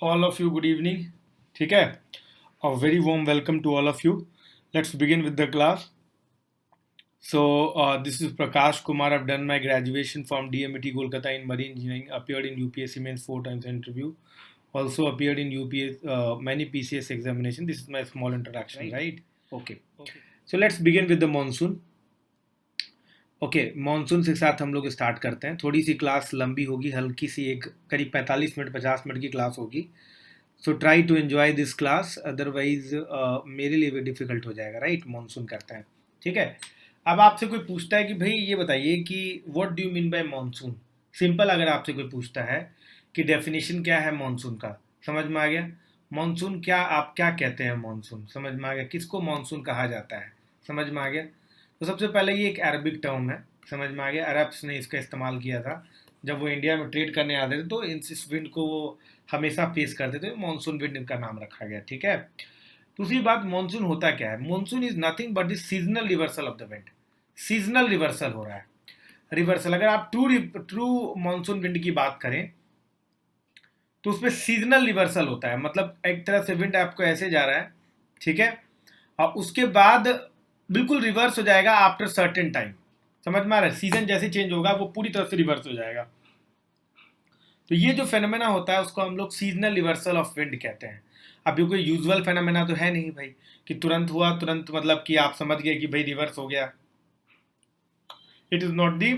All of you, good evening. ठीक है. A very warm welcome to all of you. Let's begin with the class. This is Prakash Kumar. I've done my graduation from DMIT Kolkata in Marine Engineering. Appeared in UPSC Mains 4 times interview. Also appeared in UPS many PCS examination. This is my small introduction, right? Okay. So let's begin with the monsoon. Okay monsoon के साथ हम लोग start करते हैं. थोड़ी सी class लंबी होगी, हल्की सी, एक करीब 45 मिनट 50 मिनट की क्लास होगी. So try to enjoy this class, otherwise मेरे लिए भी डिफिकल्ट हो जाएगा. राइट, मॉनसून करते हैं. ठीक है. अब आपसे कोई पूछता है कि भाई ये बताइए कि what do you mean by monsoon. Simple, अगर आपसे कोई पूछता है कि डेफिनेशन क्या है मॉनसून का, समझ में आ गया. मॉनसून क्या, आप क्या कहते हैं मॉनसून, समझ में आ गया. किसको मॉनसून कहा जाता है, समझ में आ गया. तो सबसे पहले ये एक अरबिक टर्म है, समझ में आ गया. अरब्स ने इसका इस्तेमाल किया था जब वो इंडिया में ट्रेड करने आते थे, तो इस विंड को वो हमेशा फेस करते थे. मानसून विंड का नाम रखा गया. ठीक है. दूसरी बात, मानसून होता क्या है. Monsoon is nothing but the seasonal reversal of the wind. Seasonal reversal हो रहा है. रिवर्सल, अगर आप ट्रू मानसून विंड की बात करें तो उसमें सीजनल रिवर्सल होता है. मतलब एक तरह से विंड आपको ऐसे जा रहा है, ठीक है, और उसके बाद बिल्कुल रिवर्स हो जाएगा आफ्टर सर्टेन टाइम. समझ में आ रहा है. सीजन जैसे चेंज होगा वो पूरी तरह से रिवर्स हो जाएगा. तो ये जो फेनोमेना होता है उसको हम लोग सीजनल रिवर्सल ऑफ विंड कहते हैं. अब ये कोई यूजुअल फेनोमेना तो है नहीं भाई कि तुरंत हुआ तुरंत, मतलब कि आप समझ गए कि भाई रिवर्स हो गया. It is not the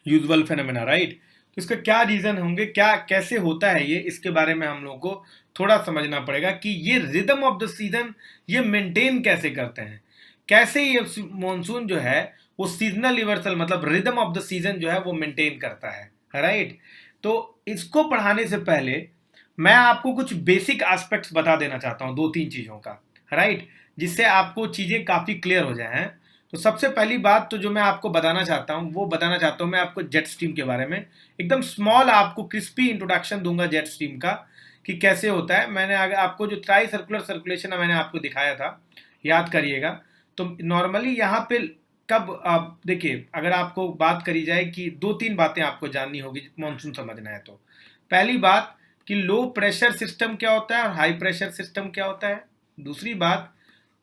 usual phenomena, right. तो इसका क्या रीजन होंगे, क्या कैसे होता है ये, इसके बारे में हम लोगों को थोड़ा समझना पड़ेगा कि ये रिदम ऑफ द सीजन ये मेंटेन कैसे करते हैं. कैसे ये मॉनसून जो है वो सीजनल रिवर्सल, मतलब रिदम ऑफ द सीजन जो है वो मेंटेन करता है, राइट. तो इसको पढ़ाने से पहले मैं आपको कुछ बेसिक एस्पेक्ट्स बता देना चाहता हूँ, 2-3 चीज़ों का, राइट, जिससे आपको चीज़ें काफ़ी क्लियर हो जाए. तो सबसे पहली बात तो जो मैं आपको बताना चाहता हूँ वो बताना चाहता हूँ मैं आपको जेट स्ट्रीम के बारे में. एकदम स्मॉल आपको क्रिस्पी इंट्रोडक्शन दूंगा जेट स्ट्रीम का कि कैसे होता है. मैंने अगर आपको जो ट्राई सर्कुलर सर्कुलेशन मैंने आपको दिखाया था, याद करिएगा. तो नॉर्मली यहाँ पे कब आप देखिए, अगर आपको बात करी जाए कि 2-3 बातें आपको जाननी होगी मानसून समझना है. तो पहली बात कि लो प्रेशर सिस्टम क्या होता है और हाई प्रेशर सिस्टम क्या होता है. दूसरी बात,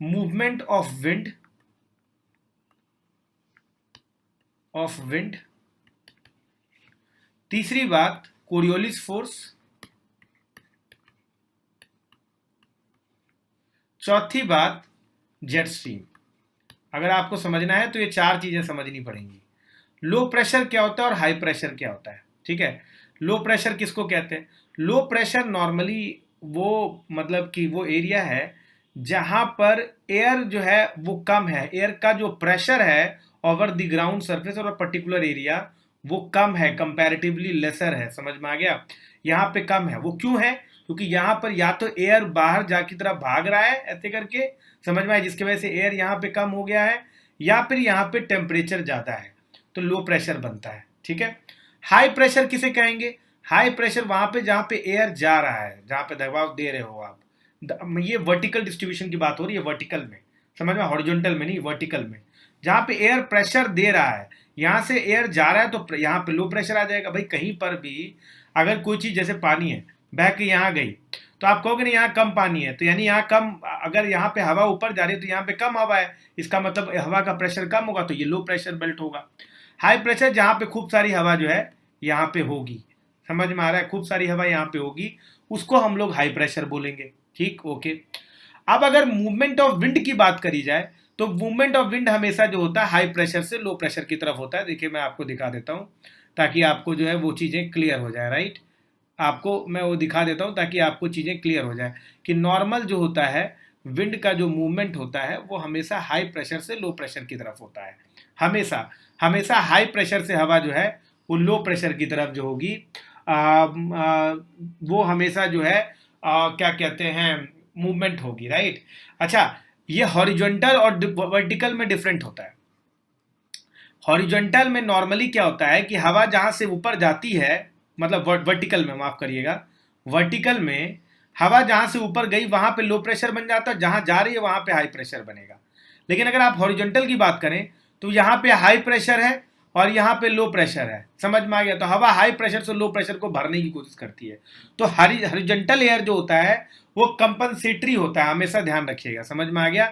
मूवमेंट ऑफ विंड. तीसरी बात, कोरियोलिस फोर्स. चौथी बात, जेट स्ट्रीम. अगर आपको समझना है तो ये 4 चीजें समझनी पड़ेंगी. लो प्रेशर क्या होता है और हाई प्रेशर क्या होता है. ठीक है. लो प्रेशर किसको कहते हैं. लो प्रेशर नॉर्मली वो, मतलब कि वो एरिया है जहां पर एयर जो है वो कम है. एयर का जो प्रेशर है ओवर द ग्राउंड सरफेस और पर्टिकुलर एरिया वो कम है, कंपैरेटिवली लेसर है. समझ में आ गया. यहाँ पे कम है. वो क्यों है, क्योंकि यहाँ पर या तो एयर बाहर जाकी तरफ भाग रहा है ऐसे करके, समझ में आया, जिसकी वजह से एयर यहाँ पे कम हो गया है, या फिर यहाँ पे टेम्परेचर ज़्यादा है तो लो प्रेशर बनता है. ठीक है. हाई प्रेशर किसे कहेंगे. हाई प्रेशर वहां पे जहां पे एयर जा रहा है, जहां पे दबाव दे रहे हो आप. ये वर्टिकल डिस्ट्रीब्यूशन की बात हो रही है, वर्टिकल में, समझ में, हॉरिजॉन्टल में नहीं, वर्टिकल में. जहां पे एयर प्रेशर दे रहा है, यहां से एयर जा रहा है तो यहाँ पे लो प्रेशर आ जाएगा. भाई कहीं पर भी अगर कोई चीज जैसे पानी है, बह के यहाँ गई, तो आप कहोगे नहीं यहाँ कम पानी है, तो यानी यहाँ कम, अगर यहाँ पे हवा ऊपर जा रही है तो यहाँ पे कम हवा है, इसका मतलब हवा का प्रेशर कम होगा, तो ये लो प्रेशर बेल्ट होगा. हाई प्रेशर जहाँ पे खूब सारी हवा जो है यहाँ पे होगी, समझ में आ रहा है, खूब सारी हवा यहाँ पे होगी, उसको हम लोग हाई प्रेशर बोलेंगे. ठीक, ओके. अब अगर मूवमेंट ऑफ विंड की बात करी जाए तो मूवमेंट ऑफ विंड हमेशा जो होता है हाई प्रेशर से लो प्रेशर की तरफ होता है. देखिए मैं आपको दिखा देता हूँ ताकि आपको जो है वो चीज़ें क्लियर हो जाए, राइट. आपको मैं वो दिखा देता हूँ ताकि आपको चीज़ें क्लियर हो जाए कि नॉर्मल जो होता है विंड का जो मूवमेंट होता है वो हमेशा हाई प्रेशर से लो प्रेशर की तरफ होता है. हमेशा हमेशा हाई प्रेशर से हवा जो है वो लो प्रेशर की तरफ जो होगी, वो हमेशा जो है क्या कहते हैं, मूवमेंट होगी, राइट. अच्छा, ये हॉरिजॉन्टल और वर्टिकल में डिफरेंट होता है. हॉरिजॉन्टल में नॉर्मली क्या होता है कि हवा जहां से ऊपर जाती है, मतलब वर्टिकल में, माफ करिएगा, वर्टिकल में हवा जहां से ऊपर गई वहां पे लो प्रेशर बन जाता है, जहां जा रही है वहां पे हाई प्रेशर बनेगा. लेकिन अगर आप हॉरिजॉन्टल की बात करें तो यहाँ पे हाई प्रेशर है और यहाँ पे लो प्रेशर है, समझ में आ गया। तो हवा हाई प्रेशर से लो प्रेशर को भरने की कोशिश करती है। तो हॉरिजॉन्टल एयर जो होता है वो कंपनसेटरी होता है, हमेशा ध्यान रखिएगा, समझ में आ गया।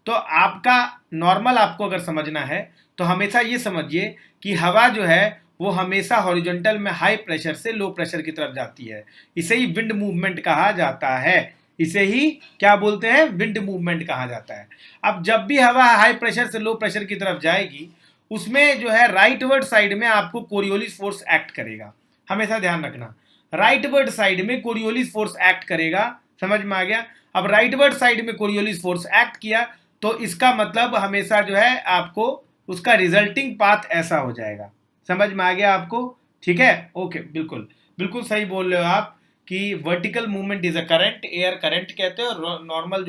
तो आपका नॉर्मल आपको अगर समझना है तो हमेशा ये समझिए कि हवा जो है वो हमेशा हॉरिजॉन्टल में हाई प्रेशर से लो प्रेशर की तरफ जाती है। इसे ही विंड मूवमेंट कहा जाता है, इसे ही क्या बोलते हैं, विंड मूवमेंट कहा जाता है। अब जब भी हवा हाई प्रेशर से लो प्रेशर की तरफ जाएगी उसमें जो है राइटवर्ड साइड में आपको कोरियोलिस फोर्स एक्ट करेगा, हमेशा ध्यान रखना। राइटवर्ड साइड में कोरियोलिस फोर्स एक्ट करेगा, समझ में आ गया। अब राइटवर्ड साइड में कोरियोलिस फोर्स एक्ट किया तो इसका मतलब हमेशा जो है आपको उसका रिजल्टिंग पाथ ऐसा हो जाएगा, समझ में आ गया आपको, ठीक है। ओके, बिल्कुल बिल्कुल सही बोल रहे हो आप कि vertical movement is a current, air current कहते हैं, और नॉर्मल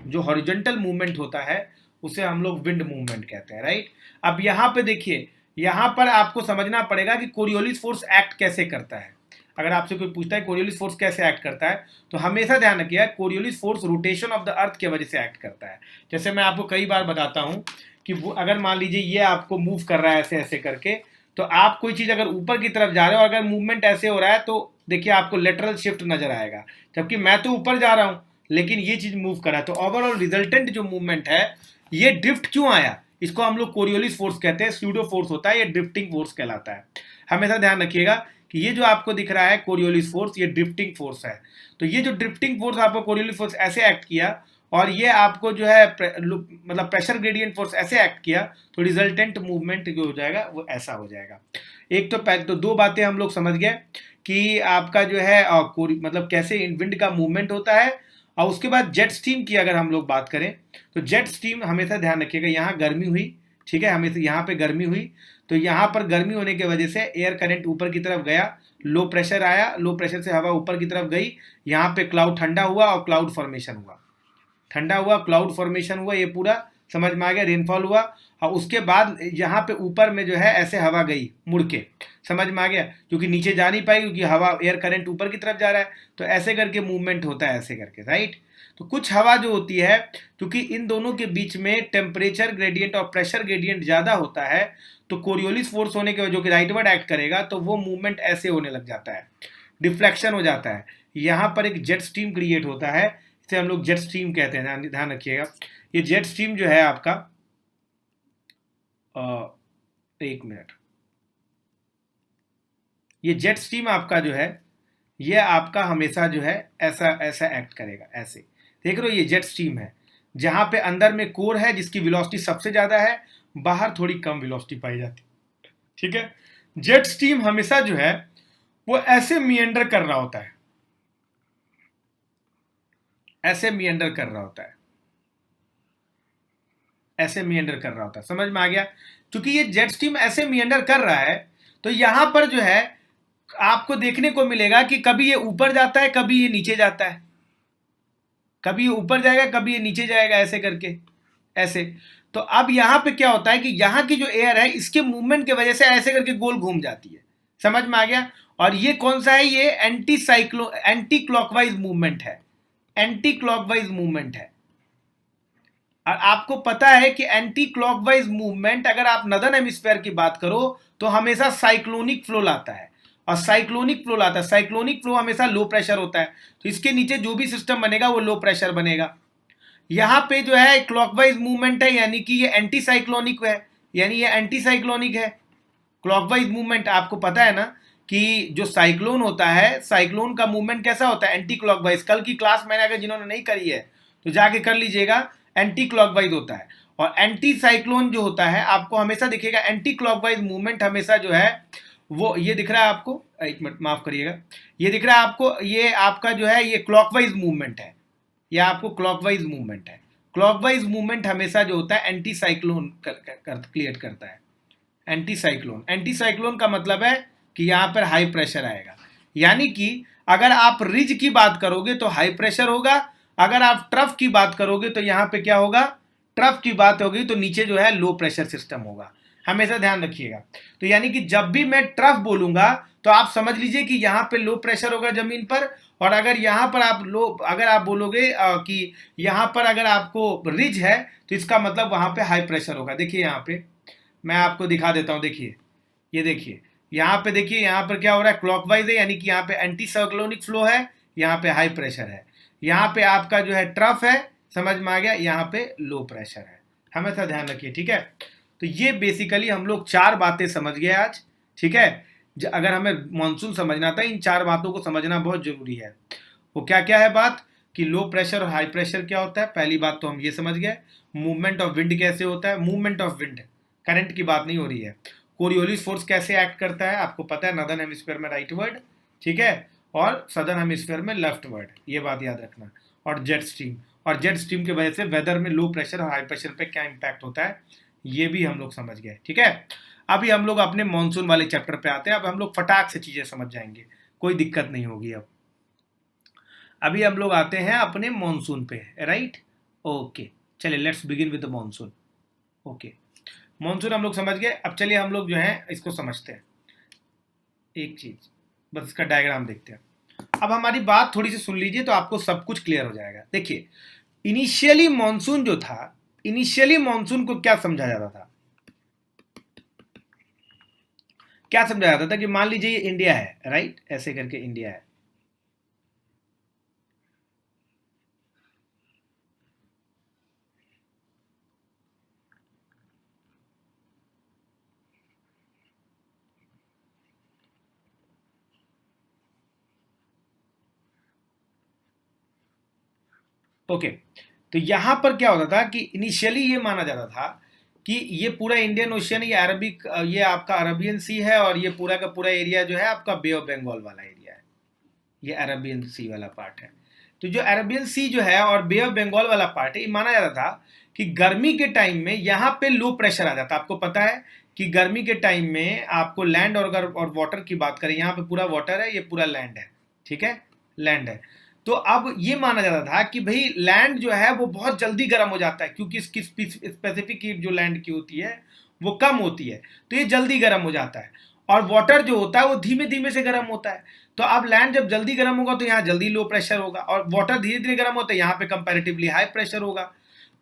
जो हॉरिजॉन्टल मूवमेंट होता है उसे हम लोग विंड मूवमेंट कहते हैं, राइट। अब यहाँ पे देखिए, यहाँ पर आपको समझना पड़ेगा कि कोरियोलिस फोर्स एक्ट कैसे करता है। अगर आपसे कोई पूछता है कोरियोलिस फोर्स कैसे एक्ट करता है तो हमेशा ध्यान रखिएगा Coriolis force rotation of the earth की वजह से एक्ट करता है। जैसे मैं आपको कई बार बताता हूँ कि अगर मान लीजिए ये आपको मूव कर रहा है ऐसे ऐसे करके, तो आप कोई चीज़ अगर ऊपर की तरफ जा रहे हो, अगर मूवमेंट ऐसे हो रहा है तो देखिए आपको लेटरल शिफ्ट नजर आएगा, जबकि मैं तो ऊपर जा रहा हूँ लेकिन ये चीज़ मूव कर रहा है। तो ओवरऑल रिजल्टेंट जो मूवमेंट है ये ड्रिफ्ट क्यों आया, इसको हम लोग कोरियोलिस फोर्स कहते हैं, स्यूडो फोर्स होता है, ये ड्रिफ्टिंग फोर्स कहलाता है। हमेशा ध्यान रखिएगा कि ये जो आपको दिख रहा है कोरियोलिस फोर्स, ये ड्रिफ्टिंग फोर्स है। तो ये जो ड्रिफ्टिंग फोर्स आपको कोरियोलिस फोर्स ऐसे एक्ट किया और ये आपको जो है मतलब प्रेशर ग्रेडियंट फोर्स ऐसे एक्ट किया तो रिजल्टेंट मूवमेंट जो हो जाएगा वो ऐसा हो जाएगा। एक तो पहले तो दो बातें हम लोग समझ गए कि आपका जो है मतलब कैसे विंड का मूवमेंट होता है। और उसके बाद जेट स्ट्रीम की अगर हम लोग बात करें तो जेट स्ट्रीम हमेशा ध्यान रखिएगा, यहाँ गर्मी हुई, ठीक है, हमेशा यहाँ पे गर्मी हुई तो यहाँ पर गर्मी होने की वजह से एयर करंट ऊपर की तरफ गया, लो प्रेशर आया, लो प्रेशर से हवा ऊपर की तरफ गई, यहाँ पे क्लाउड ठंडा हुआ और क्लाउड फॉर्मेशन हुआ, ठंडा हुआ, क्लाउड फॉर्मेशन हुआ, ये पूरा समझ में आ गया, रेनफॉल हुआ। और उसके बाद यहाँ पे ऊपर में जो है ऐसे हवा गई मुड़ के, समझ में आ गया, क्योंकि नीचे जा नहीं पाएगी क्योंकि हवा एयर करंट ऊपर की तरफ जा रहा है, तो ऐसे करके मूवमेंट होता है, ऐसे करके, राइट। तो कुछ हवा जो होती है क्योंकि इन दोनों के बीच में टेम्परेचर ग्रेडियंट और प्रेशर ग्रेडियंट ज़्यादा होता है तो कोरियोलिस फोर्स होने के वजह जो कि राइटवर्ड एक्ट करेगा तो वो मूवमेंट ऐसे होने लग जाता है, डिफ्लेक्शन हो जाता है, यहाँ पर एक जेट स्ट्रीम क्रिएट होता है, इसे हम लोग जेट स्ट्रीम कहते हैं, ध्यान रखिएगा। ये जेट स्ट्रीम जो है आपका एक मिनट, ये जेट स्ट्रीम आपका जो है ये आपका हमेशा जो है ऐसा ऐसा एक्ट करेगा, ऐसे देख रहे हो, ये जेट स्ट्रीम है जहां पे अंदर में कोर है जिसकी वेलोसिटी सबसे ज्यादा है, बाहर थोड़ी कम वेलोसिटी पाई जाती, ठीक है। जेट स्ट्रीम हमेशा जो है वो ऐसे मिएंडर कर रहा होता है, ऐसे मिएंडर कर रहा होता है, ऐसे मिएंडर कर रहा होता है, समझ में आ गया। क्योंकि ये जेट स्ट्रीम ऐसे मिएंडर कर रहा है तो यहां पर जो है आपको देखने को मिलेगा कि कभी ये ऊपर जाता है, कभी ये नीचे जाता है, कभी ये ऊपर जाएगा, कभी ये नीचे जाएगा, ऐसे करके, ऐसे। तो अब यहां पे क्या होता है कि यहां की जो एयर है इसके मूवमेंट की वजह से ऐसे करके गोल घूम जाती है, समझ में आ गया। और ये कौन सा है, ये एंटी क्लॉकवाइज मूवमेंट है, एंटी क्लॉकवाइज मूवमेंट है। और आपको पता है कि एंटी क्लॉकवाइज मूवमेंट अगर आप नदर्न हेमिस्फीयर की बात करो तो हमेशा साइक्लोनिक फ्लो लाता है, और साइक्लोनिक फ्लो लाता है, साइक्लोनिक फ्लो हमेशा लो प्रेशर होता है, तो इसके नीचे जो भी सिस्टम बनेगा वो लो प्रेशर बनेगा। यहाँ पे जो है क्लॉकवाइज मूवमेंट है यानी कि ये एंटी साइक्लोनिक है, यानी ये एंटी साइक्लोनिक है। क्लॉकवाइज मूवमेंट आपको पता है ना कि जो साइक्लोन होता है, साइक्लोन का मूवमेंट कैसा होता है, एंटी क्लॉकवाइज। कल की क्लास मैंने अगर जिन्होंने नहीं करी है तो जाके कर लीजिएगा, एंटी क्लॉकवाइज होता है। और एंटी साइक्लोन जो होता है आपको हमेशा दिखेगा, एंटी क्लॉकवाइज मूवमेंट हमेशा जो है वो ये दिख रहा है आपको, एक मिनट माफ करिएगा, ये दिख रहा है आपको, ये आपका जो है ये क्लॉकवाइज मूवमेंट है, ये आपको क्लॉकवाइज मूवमेंट है। क्लॉकवाइज मूवमेंट हमेशा जो होता है एंटी साइक्लोन क्रिएट करता है, एंटी साइक्लोन। एंटी साइक्लोन का मतलब है कि यहाँ पर हाई प्रेशर आएगा, यानी कि अगर आप रिज की बात करोगे तो हाई प्रेशर होगा, अगर आप ट्रफ की बात करोगे तो यहाँ पे क्या होगा, ट्रफ की बात होगी तो नीचे जो है लो प्रेशर सिस्टम होगा, हमेशा ध्यान रखिएगा। तो यानी कि जब भी मैं ट्रफ बोलूंगा तो आप समझ लीजिए कि यहाँ पे लो प्रेशर होगा जमीन पर, और अगर यहाँ पर अगर आप बोलोगे कि यहाँ पर अगर आपको रिज है तो इसका मतलब वहां पे हाई प्रेशर होगा। देखिए यहाँ पे मैं आपको दिखा देता हूँ, देखिए ये देखिए यहाँ पे, देखिए यहाँ पर क्या हो रहा है, क्लॉकवाइज है, यानी कि यहाँ पे एंटी साइक्लोनिक फ्लो है, यहाँ पे हाई प्रेशर है, यहाँ पे आपका जो है ट्रफ है, समझ में आ गया, यहाँ पे लो प्रेशर है, हमेशा ध्यान रखिए, ठीक है। तो ये बेसिकली हम लोग 4 बातें समझ गए आज, ठीक है। अगर हमें मानसून समझना था, इन 4 बातों को समझना बहुत जरूरी है। वो क्या क्या है बात, कि लो प्रेशर और हाई प्रेशर क्या होता है, पहली बात तो हम ये समझ गए। मूवमेंट ऑफ विंड कैसे होता है, मूवमेंट ऑफ विंड, करंट की बात नहीं हो रही है। कोरियोलिस फोर्स कैसे एक्ट करता है, आपको पता है, नॉर्दर्न हेमिस्फीयर में राइट वर्ड, ठीक है, और सदर्न हेमिस्फीयर में लेफ्ट वर्ड, ये बात याद रखना। और जेट स्ट्रीम, और जेट स्ट्रीम की वजह से वेदर में लो प्रेशर और हाई प्रेशर पे क्या इंपैक्ट होता है, ये भी हम लोग समझ गए, ठीक है। अभी हम लोग अपने मानसून वाले चैप्टर पे आते हैं। अब हम लोग फटाक से चीजें समझ जाएंगे, कोई दिक्कत नहीं होगी। अब अभी हम लोग आते हैं अपने मानसून पे, राइट, ओके, चलिए let's begin with the monsoon. Okay, monsoon हम लोग समझ गए। अब चलिए हम लोग जो है इसको समझते हैं, एक चीज, बस इसका डायग्राम देखते हैं। अब हमारी बात थोड़ी सी सुन लीजिए तो आपको सब कुछ क्लियर हो जाएगा। देखिए, इनिशियली मानसून जो था, इनिशियली मानसून को क्या समझा जाता था, क्या समझा जाता था कि मान लीजिए ये इंडिया है, राइट, ऐसे करके इंडिया है, ओके। तो यहां पर क्या होता था कि इनिशियली ये माना जाता था कि ये पूरा इंडियन ओशियन, ये अरबिक, ये आपका अरबियन सी है, और ये पूरा का पूरा एरिया जो है आपका बे ऑफ बंगाल वाला एरिया है, ये अरबियन सी वाला पार्ट है। तो जो अरबियन सी जो है और बे ऑफ बंगाल वाला पार्ट है, ये माना जाता था कि गर्मी के टाइम में यहाँ पे लो प्रेशर आ जाता। आपको पता है कि गर्मी के टाइम में आपको लैंड और वाटर की बात करें, यहाँ पे पूरा वाटर है, ये पूरा लैंड है, ठीक है, लैंड है। तो अब ये माना जाता था कि भाई लैंड जो है वो बहुत जल्दी गर्म हो जाता है, क्योंकि इसकी स्पेसिफिक हीट जो लैंड की होती है वो कम होती है, तो ये जल्दी गर्म हो जाता है। और वाटर जो होता है वो धीमे धीमे से गर्म होता है। तो अब लैंड जब जल्दी गर्म होगा तो यहाँ जल्दी लो प्रेशर होगा, और वाटर धीरे धीरे गर्म होता है, यहाँ पे कंपैरेटिवली हाई प्रेशर होगा।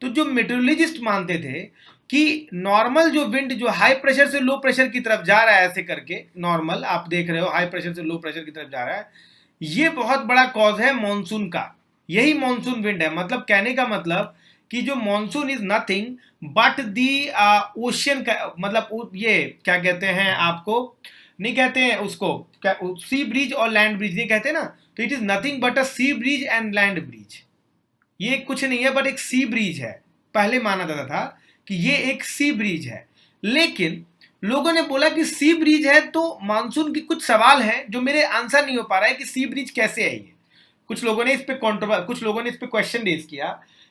तो जो मेट्रोलॉजिस्ट मानते थे कि नॉर्मल जो विंड जो हाई प्रेशर से लो प्रेशर की तरफ जा रहा है, ऐसे करके नॉर्मल आप देख रहे हो हाई प्रेशर से लो प्रेशर की तरफ जा रहा है, ये बहुत बड़ा कॉज है मॉनसून का, यही मॉनसून विंड है। मतलब कहने का मतलब कि जो monsoon is nothing but the ocean का, मतलब ये क्या कहते हैं, आपको नहीं कहते हैं उसको, सी ब्रिज और लैंड ब्रिज नहीं कहते ना, तो it is nothing but a sea bridge and land bridge. ये कुछ नहीं है बट एक सी ब्रिज है। पहले माना जाता था कि ये एक सी ब्रिज है, लेकिन लोगों ने बोला कि सी ब्रिज है, तो मानसून की कुछ सवाल है जो मेरे आंसर नहीं हो पा रहा है कि सी ब्रिज कैसे है ये। कुछ लोगों ने इस पे कुछ लोगों ने इस पे क्वेश्चन रेज किया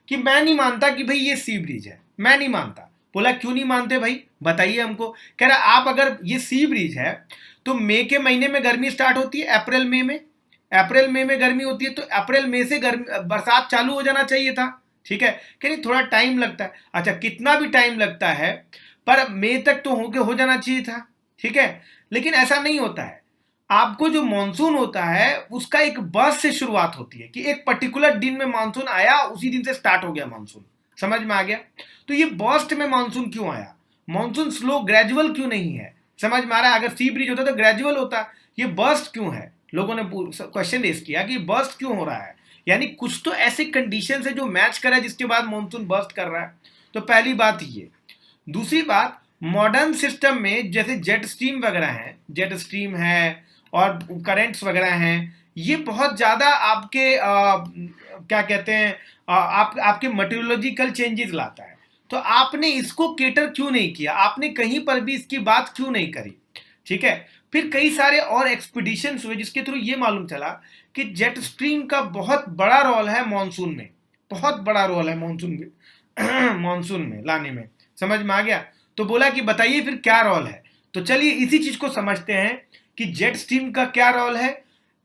कि मैं नहीं मानता कि भाई ये सी ब्रिज है, मैं नहीं मानता। बोला क्यों नहीं मानते भाई, बताइए हमको। कह रहा आप अगर ये सी ब्रिज है तो मई के महीने में गर्मी स्टार्ट होती है, अप्रैल मई में, अप्रैल मई में गर्मी होती है, तो अप्रैल मई से गर्मी बरसात चालू हो जाना चाहिए था, ठीक है। कह रही थोड़ा टाइम लगता है। अच्छा, कितना भी टाइम लगता है पर मई तक तो हो जाना चाहिए था, ठीक है। लेकिन ऐसा नहीं होता है। आपको जो मानसून होता है उसका एक बर्स्ट से शुरुआत होती है कि एक पर्टिकुलर दिन में मानसून आया, उसी दिन से स्टार्ट हो गया मानसून, समझ में आ गया। तो ये बर्स्ट में मानसून क्यों आया, मानसून स्लो ग्रेजुअल क्यों नहीं है, समझ में आ रहा है। अगर सी ब्रिज होता तो ग्रेजुअल होता, ये बर्स्ट क्यों है। लोगों ने क्वेश्चन रेज किया कि बर्स्ट क्यों हो रहा है, यानी कुछ तो ऐसे कंडीशन है जो मैच कर रहा है जिसके बाद मानसून बर्स्ट कर रहा है। तो पहली बात ये। दूसरी बात, मॉडर्न सिस्टम में जैसे जेट स्ट्रीम वगैरह है, जेट स्ट्रीम है और करेंट्स वगैरह हैं, ये बहुत ज़्यादा आपके क्या कहते हैं, आपके मटेरियोलॉजिकल चेंजेस लाता है। तो आपने इसको केटर क्यों नहीं किया, आपने कहीं पर भी इसकी बात क्यों नहीं करी, ठीक है। फिर कई सारे और एक्सपीडिशन हुए जिसके थ्रू ये मालूम चला कि जेट स्ट्रीम का बहुत बड़ा रोल है मानसून में, बहुत बड़ा रोल है मानसून में मानसून में लाने में, समझ में आ गया। तो बोला कि बताइए फिर क्या रोल है। तो चलिए इसी चीज को समझते हैं कि जेट स्ट्रीम का क्या रोल है,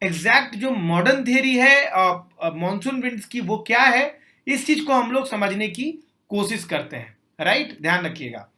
एग्जैक्ट जो मॉडर्न थियरी है मॉनसून विंड्स की वो क्या है, इस चीज को हम लोग समझने की कोशिश करते हैं, राइट, ध्यान रखिएगा।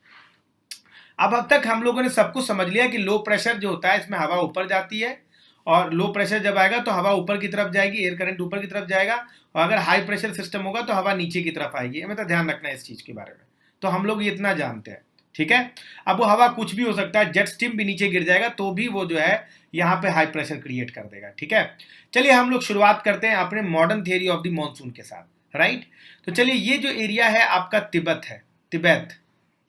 अब तक हम लोगों ने सब कुछ समझ लिया कि लो प्रेशर जो होता है इसमें हवा ऊपर जाती है, और लो प्रेशर जब आएगा तो हवा ऊपर की तरफ जाएगी, एयर करंट ऊपर की तरफ जाएगा, और अगर हाई प्रेशर सिस्टम होगा तो हवा नीचे की तरफ आएगी। हमें तो ध्यान रखना है इस चीज के बारे में। तो हम लोग ये इतना जानते हैं, ठीक है। अब वो हवा कुछ भी हो सकता है, जेट स्ट्रीम भी नीचे गिर जाएगा तो भी वो जो है यहाँ पे हाई प्रेशर क्रिएट कर देगा। ठीक है, चलिए हम लोग शुरुआत करते हैं अपने modern theory of the monsoon के साथ, राइट। तो चलिए ये जो एरिया है आपका तिब्बत है, तिब्बत,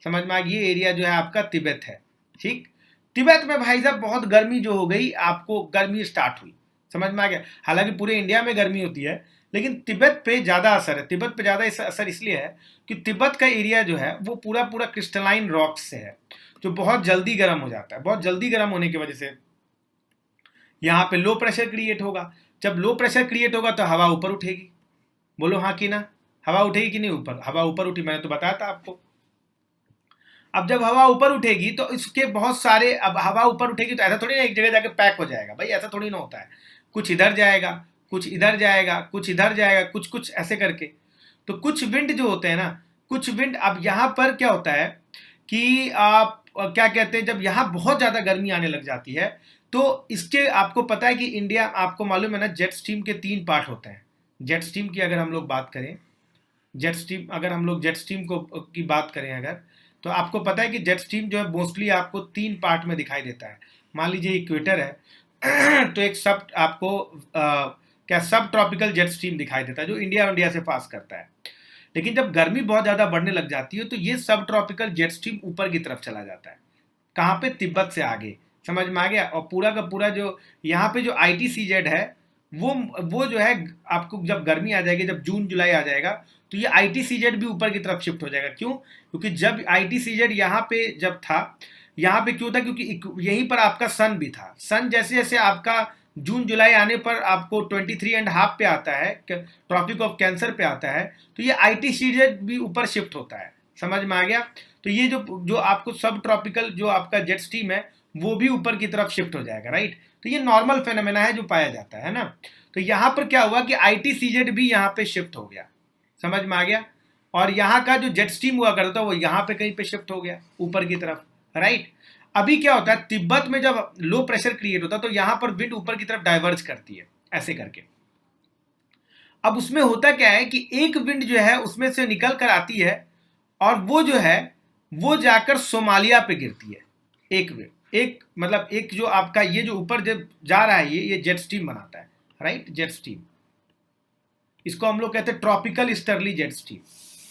समझ में आ गया, ये एरिया जो है आपका तिब्बत है। ठीक, तिब्बत में भाई साहब बहुत गर्मी जो हो गई, आपको गर्मी स्टार्ट हुई, समझ में आ गया। हालांकि पूरे इंडिया में गर्मी होती है, लेकिन तिब्बत पे ज़्यादा असर है। तिब्बत पे ज़्यादा असर इसलिए है कि तिब्बत का एरिया जो है वो पूरा पूरा क्रिस्टलाइन रॉक्स से है, जो बहुत जल्दी गर्म हो जाता है। बहुत जल्दी गर्म होने की वजह से यहाँ पे लो प्रेशर क्रिएट होगा। जब लो प्रेशर क्रिएट होगा तो हवा ऊपर उठेगी, बोलो हाँ कि ना, हवा उठेगी कि नहीं ऊपर, हवा ऊपर उठी, मैंने तो बताया था आपको। अब जब हवा ऊपर उठेगी तो इसके बहुत सारे, अब हवा ऊपर उठेगी तो ऐसा थोड़ी ना एक जगह जाके पैक हो जाएगा भाई, ऐसा थोड़ी ना होता है। कुछ इधर जाएगा, कुछ इधर जाएगा, कुछ इधर जाएगा, कुछ कुछ ऐसे करके। तो कुछ विंड जो होते हैं ना, कुछ विंड, अब यहाँ पर क्या होता है कि आप क्या कहते हैं, जब यहाँ बहुत ज़्यादा गर्मी आने लग जाती है तो इसके, आपको पता है कि इंडिया, आपको मालूम है ना, जेट स्ट्रीम के 3 पार्ट होते हैं। जेट स्ट्रीम की अगर हम लोग बात करें, जेट स्ट्रीम, अगर हम लोग जेट स्ट्रीम को की बात करें अगर, तो आपको पता है कि जेट स्ट्रीम जो है मोस्टली आपको 3 पार्ट में दिखाई देता है। मान लीजिए इक्वेटर है तो एक सब आपको क्या सब ट्रॉपिकल जेट स्ट्रीम दिखाई देता है जो इंडिया से पास करता है। लेकिन जब गर्मी बहुत ज़्यादा बढ़ने लग जाती है तो ये सब ट्रॉपिकल जेट स्ट्रीम ऊपर की तरफ चला जाता है। कहाँ पे, तिब्बत से आगे, समझ में आ गया। और पूरा का पूरा जो यहाँ पे जो ITCZ है वो जो है आपको जब गर्मी आ जाएगी, जब जून जुलाई आ जाएगा तो ये ITCZ भी ऊपर की तरफ शिफ्ट हो जाएगा। क्यों? क्योंकि जब ITCZ यहाँ पे जब था, यहाँ पे क्यों था, क्योंकि यहीं पर आपका सन भी था। सन जैसे जैसे आपका जून जुलाई आने पर आपको 23.5 पे आता है, ट्रॉपिक ऑफ कैंसर पे आता है, तो ये ITCZ भी ऊपर शिफ्ट होता है, समझ में आ गया। तो ये जो आपको सब ट्रॉपिकल जो आपका जेट स्ट्रीम है वो भी ऊपर की तरफ शिफ्ट हो जाएगा, राइट। तो ये नॉर्मल फेनोमेना है जो पाया जाता है ना। तो यहाँ पर क्या हुआ कि ITCZ भी यहाँ पे शिफ्ट हो गया, समझ में आ गया। और यहाँ का जो जेट स्ट्रीम हुआ करता था वो यहाँ पे कहीं पे शिफ्ट हो गया ऊपर की तरफ, राइट। अभी क्या होता है, तिब्बत में जब लो प्रेशर क्रिएट होता है तो यहाँ पर विंड ऊपर की तरफ डाइवर्ज करती है ऐसे करके। अब उसमें होता क्या है कि एक विंड जो है उसमें से निकल कर आती है और वो जो है वो जाकर सोमालिया पे गिरती है। एक विंड, एक मतलब एक जो आपका ये जो ऊपर जब जा रहा है ये जेट स्ट्रीम बनाता है, राइट, जेट स्ट्रीम। इसको हम लोग कहते हैं tropical easterly jet stream,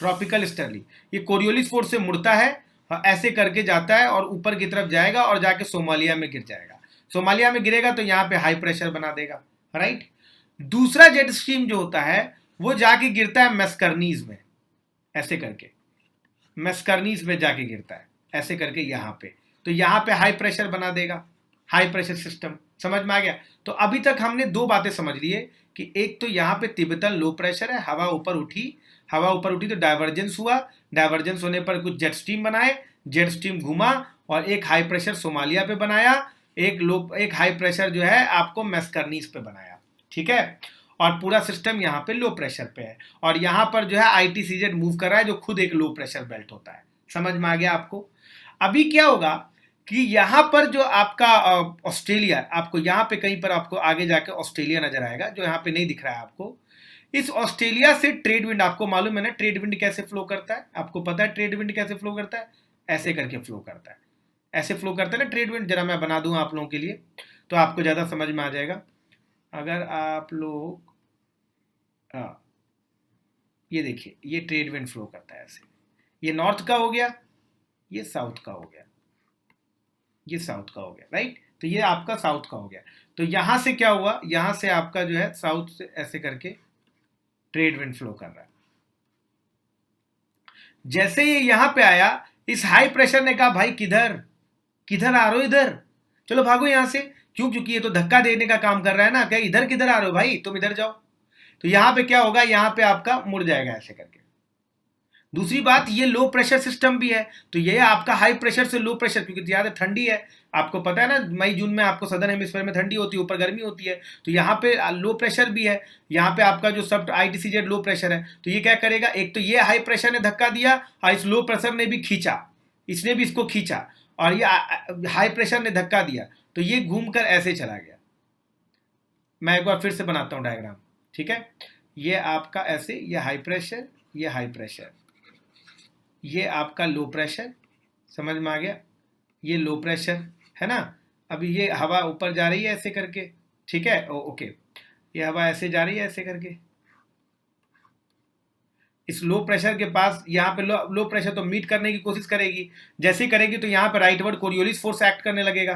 tropical easterly. ये कोरियोलिस फोर्स से मुड़ता है, ऐसे करके जाता है और ऊपर की तरफ जाएगा और जाके सोमालिया में गिर जाएगा। सोमालिया में गिरेगा तो यहाँ पे हाई प्रेशर बना देगा, राइट। दूसरा जेट स्ट्रीम जो होता है वो जाके गिरता है मैस्कर्नीज में, ऐसे करके मैस्कर्नीज में जाके गिरता है ऐसे करके यहाँ पे। तो यहाँ पे हाई प्रेशर बना देगा, हाई प्रेशर सिस्टम, समझ में आ गया। तो अभी तक हमने 2 बातें समझ लिए कि एक तो यहाँ पे तिब्बतन लो प्रेशर है, हवा ऊपर उठी, हवा ऊपर उठी तो डाइवर्जेंस हुआ, डाइवर्जेंस होने पर कुछ जेट स्ट्रीम बनाए, जेट स्ट्रीम घुमा और एक हाई प्रेशर सोमालिया पे बनाया, एक हाई प्रेशर जो है आपको मैस्कर्नीज पे बनाया, ठीक है। और पूरा सिस्टम यहाँ पे लो प्रेशर पे है और यहाँ पर जो है ITCZ मूव कर रहा है जो खुद एक लो प्रेशर बेल्ट होता है, समझ में आ गया आपको। अभी क्या होगा कि यहाँ पर जो आपका ऑस्ट्रेलिया, आपको यहाँ पे कहीं पर आपको आगे जाकर ऑस्ट्रेलिया नजर आएगा जो यहाँ पे नहीं दिख रहा है आपको। इस ऑस्ट्रेलिया से ट्रेड विंड, आपको मालूम है ना ट्रेड विंड कैसे फ्लो करता है, आपको पता है ट्रेड विंड कैसे फ्लो करता है, ऐसे करके फ्लो करता है, ऐसे फ्लो करता है ना ट्रेड विंड। जरा मैं बना दूं आप लोगों के लिए तो आपको ज़्यादा समझ में आ जाएगा। अगर आप लोग ये देखिए, ये ट्रेड विंड फ्लो करता है ऐसे, ये नॉर्थ का हो गया, ये साउथ का हो गया, ये साउथ का हो गया, राइट। तो ये आपका साउथ का हो गया। तो यहां से क्या हुआ, यहां से आपका जो है साउथ से ऐसे करके ट्रेड विंड फ्लो कर रहा है। जैसे ये यहां पे आया, इस हाई प्रेशर ने कहा भाई किधर किधर आ रहे हो, इधर चलो भागो यहां से। क्यों? क्योंकि ये तो धक्का देने का काम कर रहा है ना, क्या इधर किधर आ रहे हो भाई, तुम इधर जाओ। तो यहां पे क्या होगा, यहां पे आपका मुड़ जाएगा ऐसे करके। दूसरी बात, ये लो प्रेशर सिस्टम भी है, तो ये आपका हाई प्रेशर से लो प्रेशर, क्योंकि ज़्यादा ठंडी है, आपको पता है ना मई जून में आपको सदर्न हेमिस्फीयर में ठंडी होती है, ऊपर गर्मी होती है, तो यहाँ पे लो प्रेशर भी है। यहाँ पे आपका जो सब ITCZ लो प्रेशर है, तो ये क्या करेगा, एक तो ये हाई प्रेशर ने धक्का दिया और इस लो प्रेशर ने भी खींचा, इसने भी इसको खींचा और ये हाई प्रेशर ने धक्का दिया, तो ये घूमकर ऐसे चला गया। मैं एक बार फिर से बनाता हूँ डायग्राम, ठीक है। ये आपका ऐसे, ये हाई प्रेशर, ये हाई प्रेशर, ये आपका लो प्रेशर, समझ में आ गया, ये लो प्रेशर है ना। अभी ये हवा ऊपर जा रही है ऐसे करके, ठीक है, ओके, ये हवा ऐसे जा रही है ऐसे करके, इस लो प्रेशर के पास यहाँ पे लो प्रेशर तो मीट करने की कोशिश करेगी, जैसे ही करेगी तो यहाँ पे राइटवर्ड कोरियोलिस फोर्स एक्ट करने लगेगा,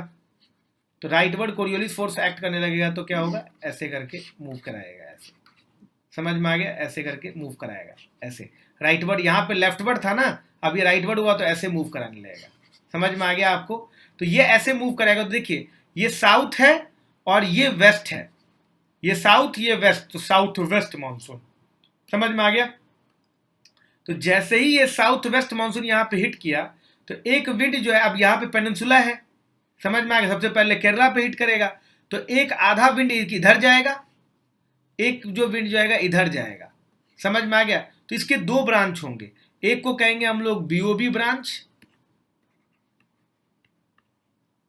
तो राइटवर्ड कोरियोलिस फोर्स एक्ट करने लगेगा तो क्या होगा, ऐसे करके मूव कराएगा, ऐसे, समझ में आ गया, ऐसे करके मूव कराएगा, ऐसे राइटवर्ड, यहाँ पे लेफ्टवर्ड था ना, अब ये राइटवर्ड हुआ तो ऐसे मूव कराने लगेगा, समझ में आ गया आपको। तो ये ऐसे मूव करेगा, तो देखिए ये साउथ है और ये वेस्ट है, ये साउथ ये वेस्ट, तो साउथ वेस्ट मानसून, समझ में आ गया। तो जैसे ही ये साउथ वेस्ट मानसून यहाँ पे हिट किया तो एक विंड जो है, अब यहाँ पे पेनिनसुला है, समझ में आ गया, सबसे पहले केरला पे हिट करेगा, तो एक आधा विंड इधर जाएगा, एक जो विंड जाएगा इधर जाएगा, समझ में आ गया। तो इसके दो ब्रांच होंगे, एक को कहेंगे हम लोग बीओबी ब्रांच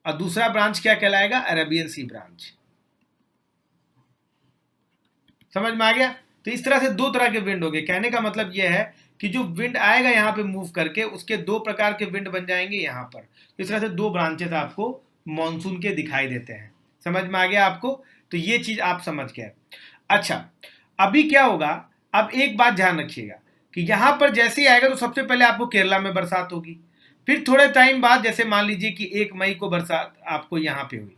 और दूसरा ब्रांच क्या कहलाएगा, अरेबियन सी ब्रांच, समझ में आ गया। तो इस तरह से दो तरह के विंड हो गए, कहने का मतलब यह है कि जो विंड आएगा यहाँ पे मूव करके, उसके दो प्रकार के विंड बन जाएंगे यहाँ पर, इस तरह से दो ब्रांचेस आपको मॉनसून के दिखाई देते हैं, समझ में आ गया आपको। तो ये चीज आप समझ गए। अच्छा, अभी क्या होगा, अब एक बात ध्यान रखिएगा कि यहाँ पर जैसे ही आएगा तो सबसे पहले आपको केरला में बरसात होगी, फिर थोड़े टाइम बाद, जैसे मान लीजिए कि 1 मई को बरसात आपको यहाँ पे हुई,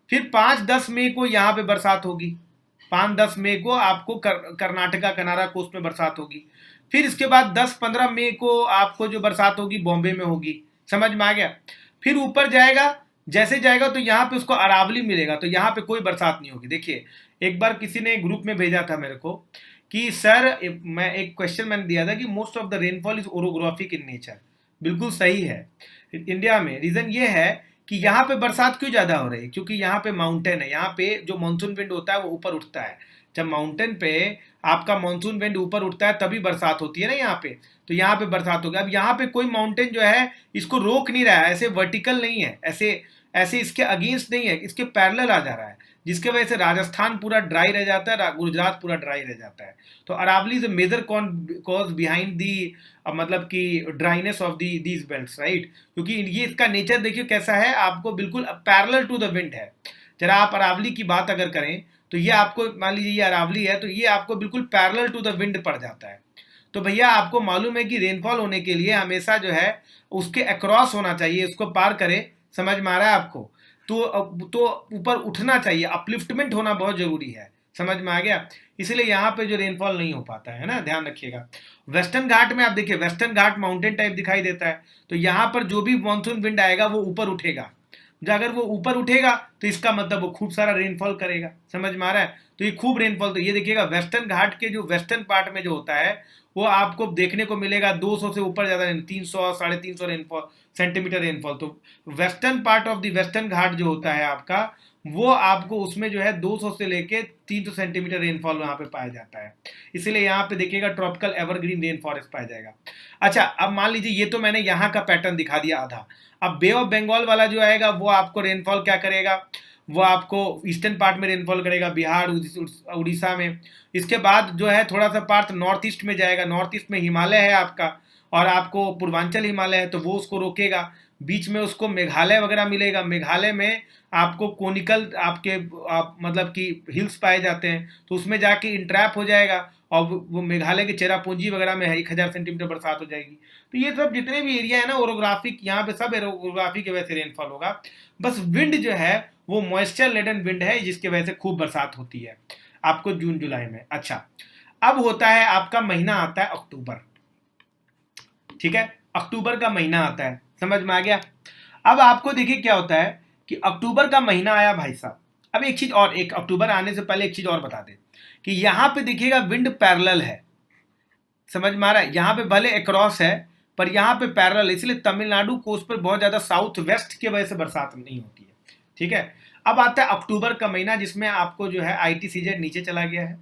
फिर 5-10 मई को यहाँ पे बरसात होगी, 5-10 मई को आपको कर्नाटका कनारा कोस्ट में बरसात होगी, फिर इसके बाद 10-15 मई को आपको जो बरसात होगी बॉम्बे में होगी, समझ में आ गया। फिर ऊपर जाएगा, जैसे जाएगा तो यहाँ पे उसको अरावली मिलेगा, तो यहाँ पे कोई बरसात नहीं होगी। देखिए एक बार किसी ने ग्रुप में भेजा था मेरे को कि सर, मैं एक क्वेश्चन मैंने दिया था कि most of the rainfall is orographic in nature, बिल्कुल सही है इंडिया में। रीजन ये है कि यहाँ पे बरसात क्यों ज्यादा हो रही है, क्योंकि यहाँ पे माउंटेन है, यहाँ पे जो मानसून विंड होता है वो ऊपर उठता है, जब माउंटेन पे आपका मानसून विंड ऊपर उठता है तभी बरसात होती है ना यहाँ पे, तो यहाँ पे बरसात होगी। अब यहाँ पे कोई माउंटेन जो है इसको रोक नहीं रहा है, ऐसे वर्टिकल नहीं है, ऐसे ऐसे इसके अगेंस्ट नहीं है, इसके पैरेलल आ जा रहा है, जिसके वजह से राजस्थान पूरा ड्राई रह जाता है, गुजरात पूरा ड्राई रह जाता है। तो Aravalli is a major cause behind the मतलब कि dryness of these belts, right, क्योंकि ये इसका नेचर देखिए कैसा है, आपको बिल्कुल पैरेलल टू द विंड है। जरा आप अरावली की बात अगर करें तो ये आपको, मान लीजिए ये अरावली है, तो ये आपको बिल्कुल पैरेलल टू द विंड पड़ जाता है। तो भैया आपको मालूम है कि रेनफॉल होने के लिए हमेशा जो है उसके अक्रॉस होना चाहिए, उसको पार करे, समझ में आ रहा है आपको। तो ऊपर उठना चाहिए, अपलिफ्टमेंट होना बहुत जरूरी है, समझ में आ गया। इसलिए यहाँ पे जो रेनफॉल नहीं हो पाता है ना, ध्यान रखिएगा। वेस्टर्न घाट में आप देखिए, वेस्टर्न घाट माउंटेन टाइप दिखाई देता है, तो यहाँ पर जो भी मानसून विंड आएगा वो ऊपर उठेगा, अगर वो ऊपर उठेगा तो इसका मतलब वो खूब सारा रेनफॉल करेगा, समझ में आ रहा है। तो ये खूब रेनफॉल, तो ये देखिएगा वेस्टर्न घाट के जो वेस्टर्न पार्ट में जो होता है वो आपको देखने को मिलेगा 200 से ऊपर, ज्यादा 300 350 रेनफॉल सेंटीमीटर रेनफॉल। तो western part of the western Ghat जो होता है आपका, वो आपको उसमें जो है 200 से लेके 300 सेंटीमीटर रेनफॉल वहां पे पाया जाता है, इसलिए यहाँ पे देखिएगा ट्रॉपिकल एवरग्रीन रेन फॉरेस्ट पाया जाएगा। अच्छा, अब मान लीजिए ये तो मैंने यहाँ का पैटर्न दिखा दिया आधा, अब बे ऑफ बंगाल वाला जो आएगा वो आपको रेनफॉल क्या करेगा, वो आपको ईस्टर्न पार्ट में रेनफॉल करेगा, बिहार उड़ीसा में। इसके बाद जो है थोड़ा सा पार्ट नॉर्थ ईस्ट में जाएगा, नॉर्थ ईस्ट में हिमालय है आपका, और आपको पूर्वांचल हिमालय है, तो वो उसको रोकेगा। बीच में उसको मेघालय वगैरह मिलेगा, मेघालय में आपको कोनिकल मतलब कि हिल्स पाए जाते हैं, तो उसमें जाके इंट्रैप हो जाएगा, और वो मेघालय के चेरापूंजी वगैरह में है 1000 सेंटीमीटर बरसात हो जाएगी। तो ये सब जितने भी एरिया है ना ओरोग्राफिक, यहाँ पे सब ओरोग्राफी की वजह से रेनफॉल होगा। बस विंड जो है वो मॉइस्चर लेडन विंड है, जिसकी वजह से खूब बरसात होती है आपको जून जुलाई में। अच्छा, अब होता है आपका महीना आता है अक्टूबर, ठीक है, अक्टूबर का महीना आता है, समझ में आ गया। अब आपको देखिए क्या होता है कि अक्टूबर का महीना आया भाई साहब। अब एक चीज और, एक अक्टूबर आने से पहले एक चीज और बता दें कि यहां पे देखिएगा विंड पैरेलल है, समझ में आ रहा है, यहां पे भले अक्रॉस है पर यहां पे पैरेलल, इसलिए तमिलनाडु कोस्ट पर बहुत ज्यादा साउथ वेस्ट की वजह से बरसात नहीं होती है, ठीक है। अब आता है अक्टूबर का महीना, जिसमें आपको जो है ITCZ नीचे चला गया है,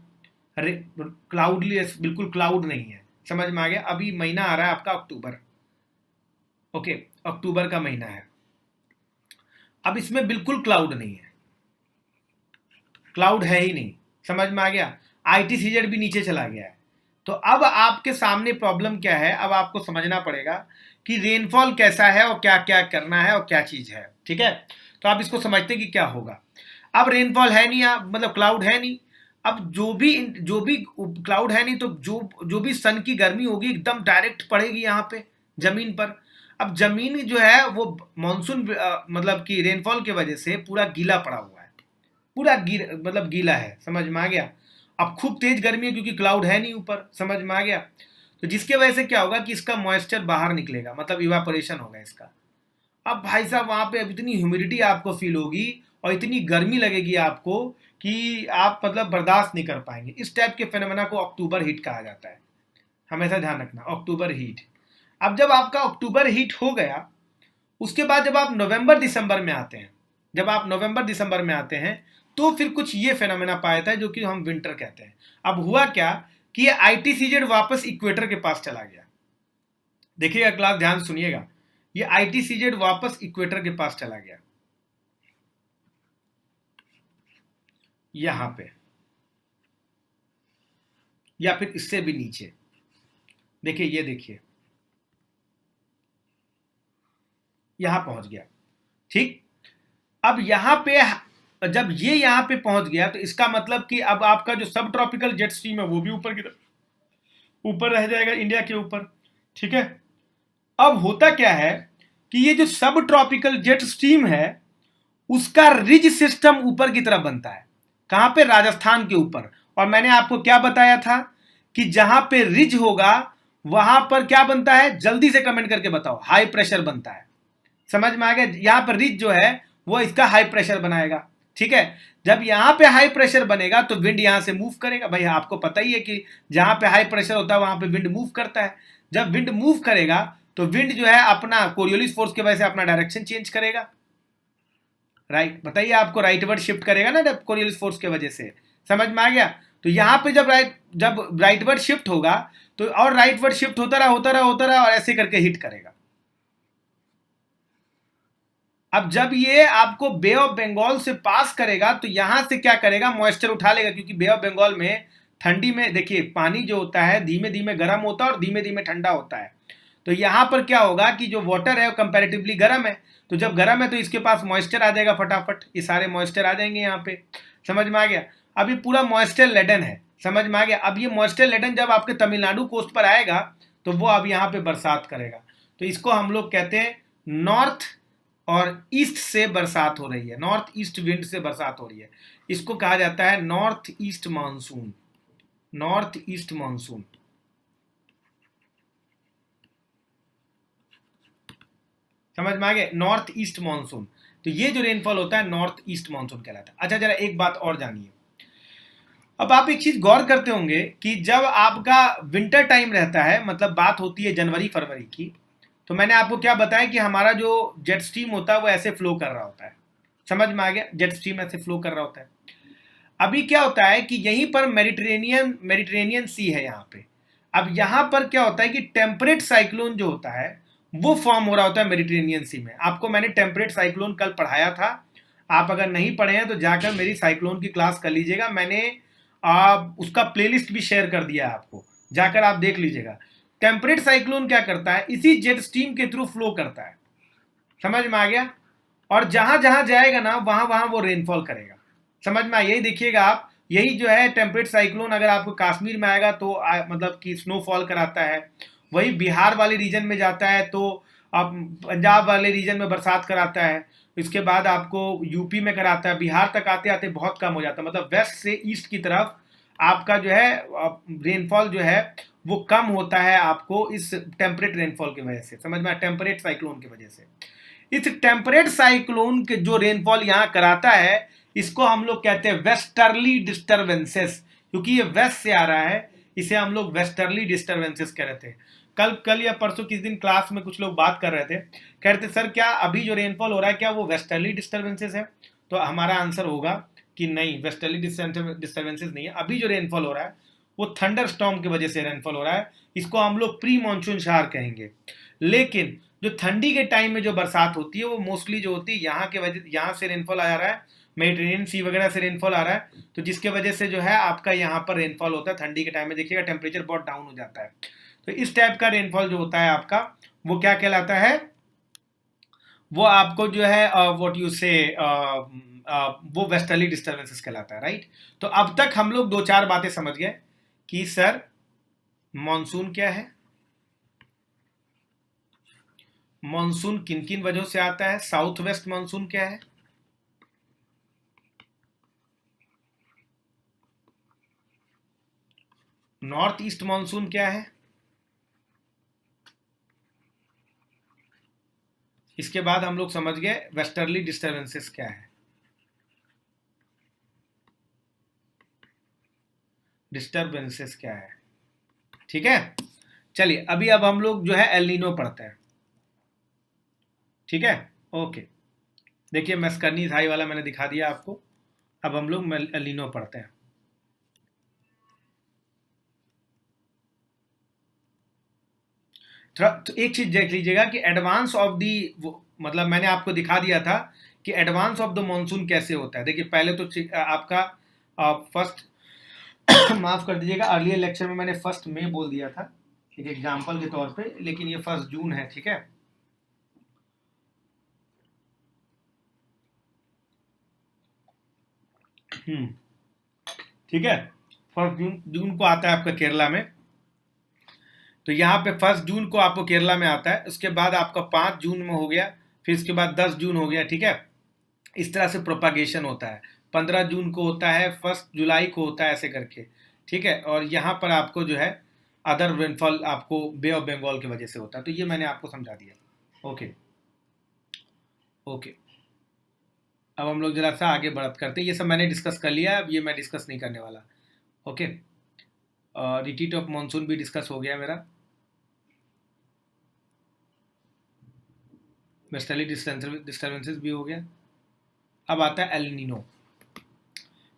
क्लाउडलेस, बिल्कुल क्लाउड नहीं है, समझ में आ गया। अभी महीना आ रहा है आपका अक्टूबर, ओके, अक्टूबर का महीना है। अब इसमें बिल्कुल क्लाउड नहीं है, क्लाउड है ही नहीं, समझ में आ गया। ITCZ भी नीचे चला गया है, तो अब आपके सामने प्रॉब्लम क्या है, अब आपको समझना पड़ेगा कि रेनफॉल कैसा है और क्या क्या करना है और क्या चीज है, ठीक है। तो आप इसको समझते कि क्या होगा। अब रेनफॉल है नहीं, मतलब क्लाउड है नहीं, अब जो भी क्लाउड है नहीं, तो जो भी सन की गर्मी होगी एकदम डायरेक्ट पड़ेगी यहाँ पे जमीन पर। अब जमीन जो है वो मानसून मतलब कि रेनफॉल की वजह से पूरा गीला पड़ा हुआ है, पूरा मतलब गीला है, समझ में आ गया। अब खूब तेज गर्मी है क्योंकि क्लाउड है नहीं ऊपर, समझ में आ गया। तो जिसके वजह से क्या होगा कि इसका मॉइस्चर बाहर निकलेगा, मतलब इवापोरेशन होगा इसका। अब भाई साहब वहां पे अब इतनी ह्यूमिडिटी आपको फील होगी और इतनी गर्मी लगेगी आपको कि आप मतलब बर्दाश्त नहीं कर पाएंगे। इस टाइप के फेनोमेना को अक्टूबर हीट कहा जाता है, हमेशा ध्यान रखना, अक्टूबर हीट। अब जब आपका अक्टूबर हीट हो गया, उसके बाद जब आप नवंबर दिसंबर में आते हैं, जब आप नवंबर दिसंबर में आते हैं, तो फिर कुछ ये फेनोमेना पाया था जो कि हम विंटर कहते हैं। अब हुआ क्या कि ये आईटीसीजेड वापस इक्वेटर के पास चला गया। देखिएगा क्लास, ध्यान सुनिएगा, ये आईटीसीजेड वापस इक्वेटर के पास चला गया, यहां पे, या फिर इससे भी नीचे। देखिए, ये देखिए, यहां पहुंच गया, ठीक। अब यहां पे जब ये यहां पे पहुंच गया, तो इसका मतलब कि अब आपका जो सब ट्रॉपिकल जेट स्ट्रीम है वो भी ऊपर की तरफ ऊपर रह जाएगा, इंडिया के ऊपर, ठीक है। अब होता क्या है कि ये जो सब ट्रॉपिकल जेट स्ट्रीम है उसका रिज सिस्टम ऊपर की तरफ बनता है, कहां पे, राजस्थान के ऊपर। और मैंने आपको क्या बताया था कि जहां पे रिज होगा वहां पर क्या बनता है, जल्दी से कमेंट करके बताओ, हाई प्रेशर बनता है। समझ में आ गया, यहां पर रिज जो है वो इसका हाई प्रेशर बनाएगा, ठीक है। जब यहां पे हाई प्रेशर बनेगा तो विंड यहां से मूव करेगा। भाई आपको पता ही है कि जहां पे हाई प्रेशर होता है वहां पे विंड मूव करता है। जब विंड मूव करेगा तो विंड जो है अपना कोरियोलिस फोर्स की वजह से अपना डायरेक्शन चेंज करेगा, राइट। बताइए, आपको राइटवर्ड शिफ्ट करेगा ना जब कोरियोलिस फोर्स की वजह से, समझ में आ गया। तो यहां पे जब राइटवर्ड शिफ्ट होगा तो और राइटवर्ड शिफ्ट होता रहा और ऐसे करके हिट करेगा। अब जब ये आपको बे ऑफ बंगाल से पास करेगा तो यहां से क्या करेगा, मॉइस्चर उठा लेगा, क्योंकि बे ऑफ बंगाल में ठंडी में देखिए पानी जो होता है धीमे धीमे गर्म होता है और धीमे धीमे ठंडा होता है। तो यहां पर क्या होगा कि जो वाटर है वो कंपैरेटिवली गर्म है, तो जब गर्म है तो इसके पास मॉइस्चर आ जाएगा फटाफट, ये सारे मॉइस्चर आ जाएंगे यहाँ पे, समझ में आ गया। अब ये पूरा मॉइस्चर लेडन है, समझ में आ गया। अब ये मॉइस्चर लेडन जब आपके तमिलनाडु कोस्ट पर आएगा तो वो अब यहाँ पे बरसात करेगा। तो इसको हम लोग कहते हैं नॉर्थ और ईस्ट से बरसात हो रही है, नॉर्थ ईस्ट विंड से बरसात हो रही है। इसको कहा जाता है north east monsoon, north east monsoon, समझ में आ गया, नॉर्थ ईस्ट मानसून। तो ये जो रेनफॉल होता है नॉर्थ ईस्ट मानसून कहलाता है। अच्छा, जरा एक बात और जानिए। अब आप एक चीज गौर करते होंगे कि जब आपका विंटर टाइम रहता है, मतलब बात होती है जनवरी फरवरी की, तो मैंने आपको क्या बताया कि हमारा जो जेट स्ट्रीम होता है वो ऐसे फ्लो कर रहा होता है, समझ में आ गया, जेट स्ट्रीम ऐसे फ्लो कर रहा होता है। अभी क्या होता है कि यहीं पर मेडिटेरेनियन सी है यहाँ पे। अब यहाँ पर क्या होता है कि टेम्परेट साइक्लोन जो होता है वो फॉर्म हो रहा होता है मेडिटेरेनियन सी में। आपको मैंने टेम्परेट साइक्लोन कल पढ़ाया था, आप अगर नहीं पढ़े हैं तो जाकर मेरी साइक्लोन की क्लास कर लीजिएगा, मैंने उसका प्लेलिस्ट भी शेयर कर दिया है आपको, जाकर आप देख लीजिएगा। टेम्परेट साइक्लोन क्या करता है, इसी जेट स्ट्रीम के थ्रू फ्लो करता है, समझ में आ गया। और जहां जहां जाएगा ना वहां वहां वो रेनफॉल करेगा, समझ में आया। यही देखिएगा आप, यही जो है टेम्परेट साइक्लोन अगर आपको कश्मीर में आएगा तो मतलब कि स्नोफॉल कराता है, वही बिहार वाले रीजन में जाता है तो आप पंजाब वाले रीजन में बरसात कराता है, इसके बाद आपको यूपी में कराता है, बिहार तक आते आते बहुत कम हो जाता है। मतलब वेस्ट से ईस्ट की तरफ आपका जो है रेनफॉल जो है वो कम होता है आपको इस टेम्परेट रेनफॉल की वजह से, समझ में, टेम्परेट साइक्लोन की वजह से। इस टेम्परेट साइक्लोन के जो रेनफॉल यहाँ कराता है इसको हम लोग कहते हैं वेस्टर्ली डिस्टर्बेंसेस, क्योंकि ये वेस्ट से आ रहा है, इसे हम लोग वेस्टर्ली डिस्टर्बेंसेस कह रहे थे। कल या परसों किस दिन क्लास में कुछ लोग बात कर रहे थे, कह रहे थे सर क्या अभी जो रेनफॉल हो रहा है क्या वो वेस्टर्ली डिस्टर्बेंसेस है। तो हमारा आंसर होगा कि नहीं, वेस्टर्ली डिस्टर्बेंसेस नहीं है। अभी जो रेनफॉल हो रहा है वो थंडर स्टॉर्म की वजह से रेनफॉल हो रहा है, इसको हम लोग प्री मानसून शार कहेंगे। लेकिन जो ठंडी के टाइम में जो बरसात होती है वो मोस्टली जो होती है यहाँ के वजह, यहाँ से रेनफॉल आ जा रहा है मेडिटेरेनियन सी वगैरह से रेनफॉल आ रहा है, तो जिसके वजह से जो है आपका यहाँ पर रेनफॉल होता है ठंडी के टाइम में, देखिएगा टेम्परेचर बहुत डाउन हो जाता है। तो इस टाइप का रेनफॉल जो होता है आपका, वो क्या कहलाता है, वो आपको जो है व्हाट यू से वो वेस्टर्ली डिस्टर्बेंसेस कहलाता है, राइट। तो अब तक हम लोग 2-4 बातें समझ गए कि सर मॉनसून क्या है, मॉनसून किन किन वजहों से आता है, साउथ वेस्ट मॉनसून क्या है, नॉर्थ ईस्ट मॉनसून क्या है, इसके बाद हम लोग समझ गए वेस्टर्ली डिस्टर्बेंसेस क्या है, डिस्टर्बेंसेस क्या है, ठीक है। चलिए अभी अब हम लोग जो है एल नीनो पढ़ते हैं, ठीक है, ओके। देखिए मैस्कर्नीज हाई वाला मैंने दिखा दिया आपको, अब हम लोग एल नीनो पढ़ते हैं। तो एक चीज देख लीजिएगा कि एडवांस ऑफ दी, मतलब मैंने आपको दिखा दिया था कि एडवांस ऑफ द मॉनसून कैसे होता है। देखिए पहले तो आपका फर्स्ट माफ कर दीजिएगा, अर्लियर लेक्चर में मैंने 1 मई बोल दिया था एक एग्जाम्पल के तौर पे, लेकिन ये 1 जून है, ठीक है। ठीक है, 1 जून को आता है आपका केरला में, तो यहाँ पे 1 जून को आपको केरला में आता है, उसके बाद आपका 5 जून में हो गया, फिर इसके बाद 10 जून हो गया, ठीक है। इस तरह से प्रोपागेशन होता है, 15 जून को होता है, 1 जुलाई को होता है, ऐसे करके, ठीक है। और यहाँ पर आपको जो है अदर रेनफॉल आपको बे ऑफ बंगाल की वजह से होता है, तो ये मैंने आपको समझा दिया, ओके ओके। अब हम लोग जरा सा आगे बढ़त करते हैं, ये सब मैंने डिस्कस कर लिया, अब ये मैं डिस्कस नहीं करने वाला, ओके। रिट्रीट ऑफ मानसून भी डिस्कस हो गया मेरा, वेस्टर्ली डिस्टर्बेंसेस भी हो गया। अब आता है एल नीनो,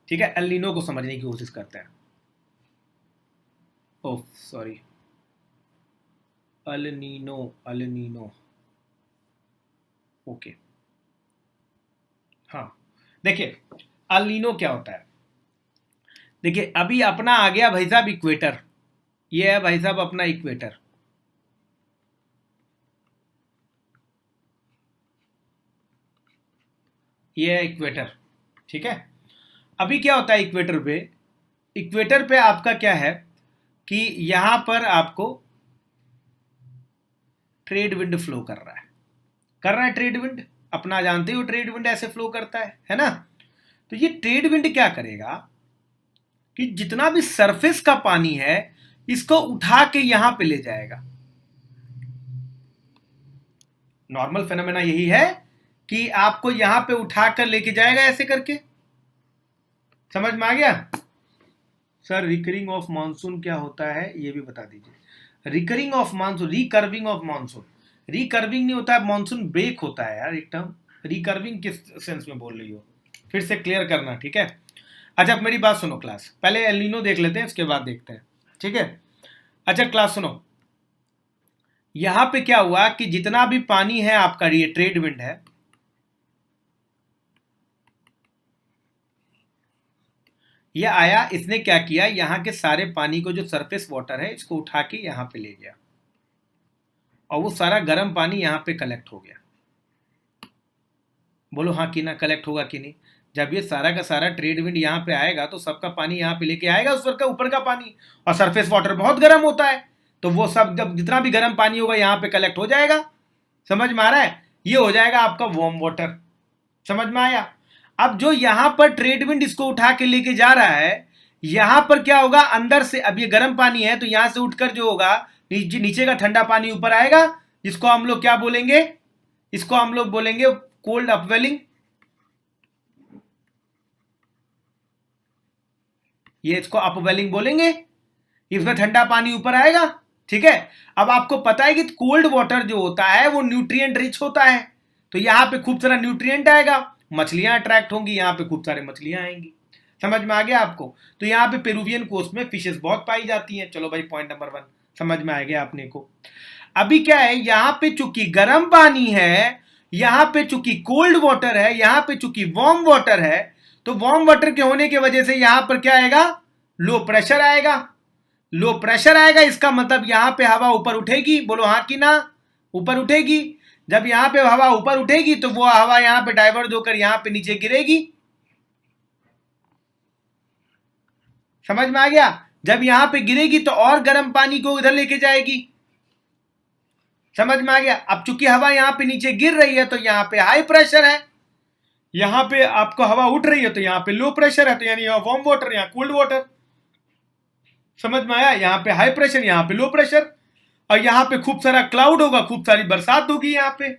ठीक है। एल नीनो को समझने की कोशिश करते हैं। Oh sorry, El Nino, okay, हाँ। देखिए एल नीनो क्या होता है, देखिए अभी अपना आ गया भाई साहब इक्वेटर, ये है भाई साहब अपना इक्वेटर, ये है इक्वेटर, ठीक है। अभी क्या होता है इक्वेटर पे, इक्वेटर पे आपका क्या है कि यहां पर आपको ट्रेड विंड फ्लो कर रहा है ट्रेड विंड, अपना जानते हो ट्रेड विंड ऐसे फ्लो करता है ना। तो ये ट्रेड विंड क्या करेगा कि जितना भी सरफेस का पानी है इसको उठा के यहां पे ले जाएगा। नॉर्मल फेनोमेना यही है कि आपको यहां पे उठाकर लेके जाएगा ऐसे करके, समझ में आ गया। सर रिकरिंग ऑफ मानसून क्या होता है ये भी बता दीजिए। Recurring of monsoon, recurving of monsoon, recurving नहीं होता है, मानसून ब्रेक होता है यार एक टर्म। रिकर्विंग किस सेंस में बोल रही हो, फिर से क्लियर करना, ठीक है। अच्छा मेरी बात सुनो क्लास, पहले एल नीनो देख लेते हैं, उसके बाद देखते हैं, ठीक है। अच्छा क्लास सुनो, यहां पे क्या हुआ कि जितना भी पानी है आपका, ये ट्रेड विंड है, ये आया, इसने क्या किया, यहां के सारे पानी को जो सरफेस वाटर है इसको उठा के यहां पे ले गया, और वो सारा गर्म पानी यहां पे कलेक्ट हो गया। बोलो हाँ कि ना, कलेक्ट होगा कि नहीं। जब ये सारा का सारा ट्रेड विंड यहाँ पे आएगा तो सबका पानी यहाँ पे लेके आएगा, उस का ऊपर का पानी, और सरफेस वाटर बहुत गर्म होता है, तो वो सब जब जितना भी गर्म पानी होगा यहाँ पे कलेक्ट हो जाएगा। समझ में आ रहा है, ये हो जाएगा आपका वार्म वाटर, समझ में आया। अब जो यहाँ पर ट्रेड विंड इसको उठा के लेके जा रहा है, यहां पर क्या होगा, अंदर से, अब ये गर्म पानी है तो यहां से उठकर जो होगा नीचे का ठंडा पानी ऊपर आएगा, जिसको हम लोग क्या बोलेंगे, इसको हम लोग बोलेंगे कोल्ड अपवेलिंग, ये इसको अपवेलिंग बोलेंगे, इसमें ठंडा पानी ऊपर आएगा, ठीक है। अब आपको पता है कि कोल्ड वाटर जो होता है वो न्यूट्रिएंट रिच होता है, तो यहां पे खूब सारा न्यूट्रिएंट आएगा, मछलियां अट्रैक्ट होंगी, यहां पे खूब सारे मछलियां आएंगी। समझ में आ गया आपको। तो यहां पे पेरुवियन कोस्ट में फिशेस बहुत पाई जाती हैं। चलो भाई पॉइंट नंबर 1 समझ में आ गया आपने को। अभी क्या है, यहां पे चूंकि गर्म पानी है, यहां पे चूंकि कोल्ड वाटर है, यहां पे चूंकि वार्म वाटर है, तो वार्म वाटर के होने की वजह से यहां पर क्या आएगा, लो प्रेशर आएगा। लो प्रेशर आएगा, इसका मतलब यहां पे हवा ऊपर उठेगी, बोलो हाँ कि ना, ऊपर उठेगी। जब यहां पे हवा ऊपर उठेगी तो वो हवा यहां पे डाइवर्ट होकर यहां पे नीचे गिरेगी। समझ में आ गया? जब यहां पे गिरेगी तो और गर्म पानी को इधर लेके जाएगी। समझ में आ गया? अब चूंकि हवा यहां पे नीचे गिर रही है तो यहां पे हाई प्रेशर है, यहां पे आपको हवा उठ रही है तो यहां पे लो प्रेशर है, तो यानी यहां वार्म वाटर, यहां कोल्ड वाटर। समझ में आया? यहां पे हाई प्रेशर, यहां पे लो प्रेशर, और यहां पे खूब सारा क्लाउड होगा, खूब सारी बरसात होगी यहां पे।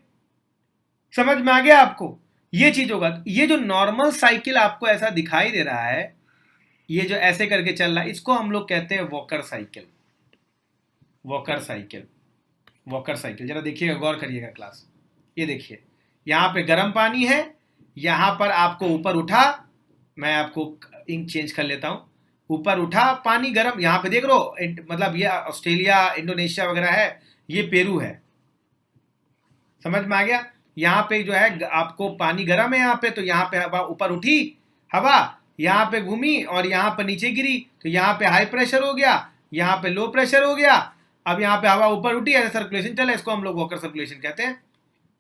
समझ में आ गया आपको? ये चीज होगा। ये जो नॉर्मल साइकिल आपको ऐसा दिखाई दे रहा है, ये जो ऐसे करके चल रहा है, इसको हम लोग कहते हैं walker cycle. Walker cycle, walker cycle. जरा देखिएगा, गौर करिएगा क्लास। ये देखिए, यहां पे गर्म पानी है, यहां पर आपको ऊपर उठा, मैं आपको इंक चेंज कर लेता हूं, ऊपर उठा पानी गर्म, यहां पे देख लो, मतलब ये ऑस्ट्रेलिया, इंडोनेशिया वगैरह है, ये पेरू है। समझ में आ गया? यहां पे जो है आपको पानी गर्म है यहां पे, तो यहां पे हवा ऊपर उठी, हवा यहां पे घूमी और यहां पे नीचे गिरी, तो यहां पे हाई प्रेशर हो गया, यहां पे लो प्रेशर हो गया। अब यहां पे हवा ऊपर उठी, ऐसे सर्कुलेशन चला, इसको हम लोग वॉकर सर्कुलेशन कहते हैं।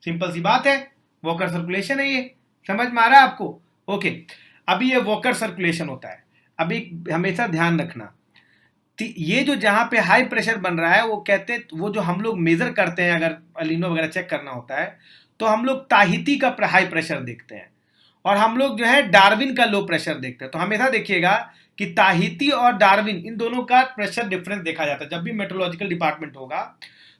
सिंपल सी बात है, वॉकर सर्कुलेशन है ये। समझ में आ रहा है आपको? ओके, अभी ये वॉकर सर्कुलेशन होता है। अभी हमेशा ध्यान रखना, ये जो जहां पे हाई प्रेशर बन रहा है, वो कहते हैं, वो जो हम लोग मेजर करते हैं, अगर एलिनो वगैरह चेक करना होता है तो हम लोग ताहिती का हाई प्रेशर देखते हैं, और हम लोग जो है डार्विन का लो प्रेशर देखते हैं। तो हमेशा देखिएगा कि ताहिती और डार्विन, इन दोनों का प्रेशर डिफरेंस देखा जाता है। जब भी मेट्रोलॉजिकल डिपार्टमेंट होगा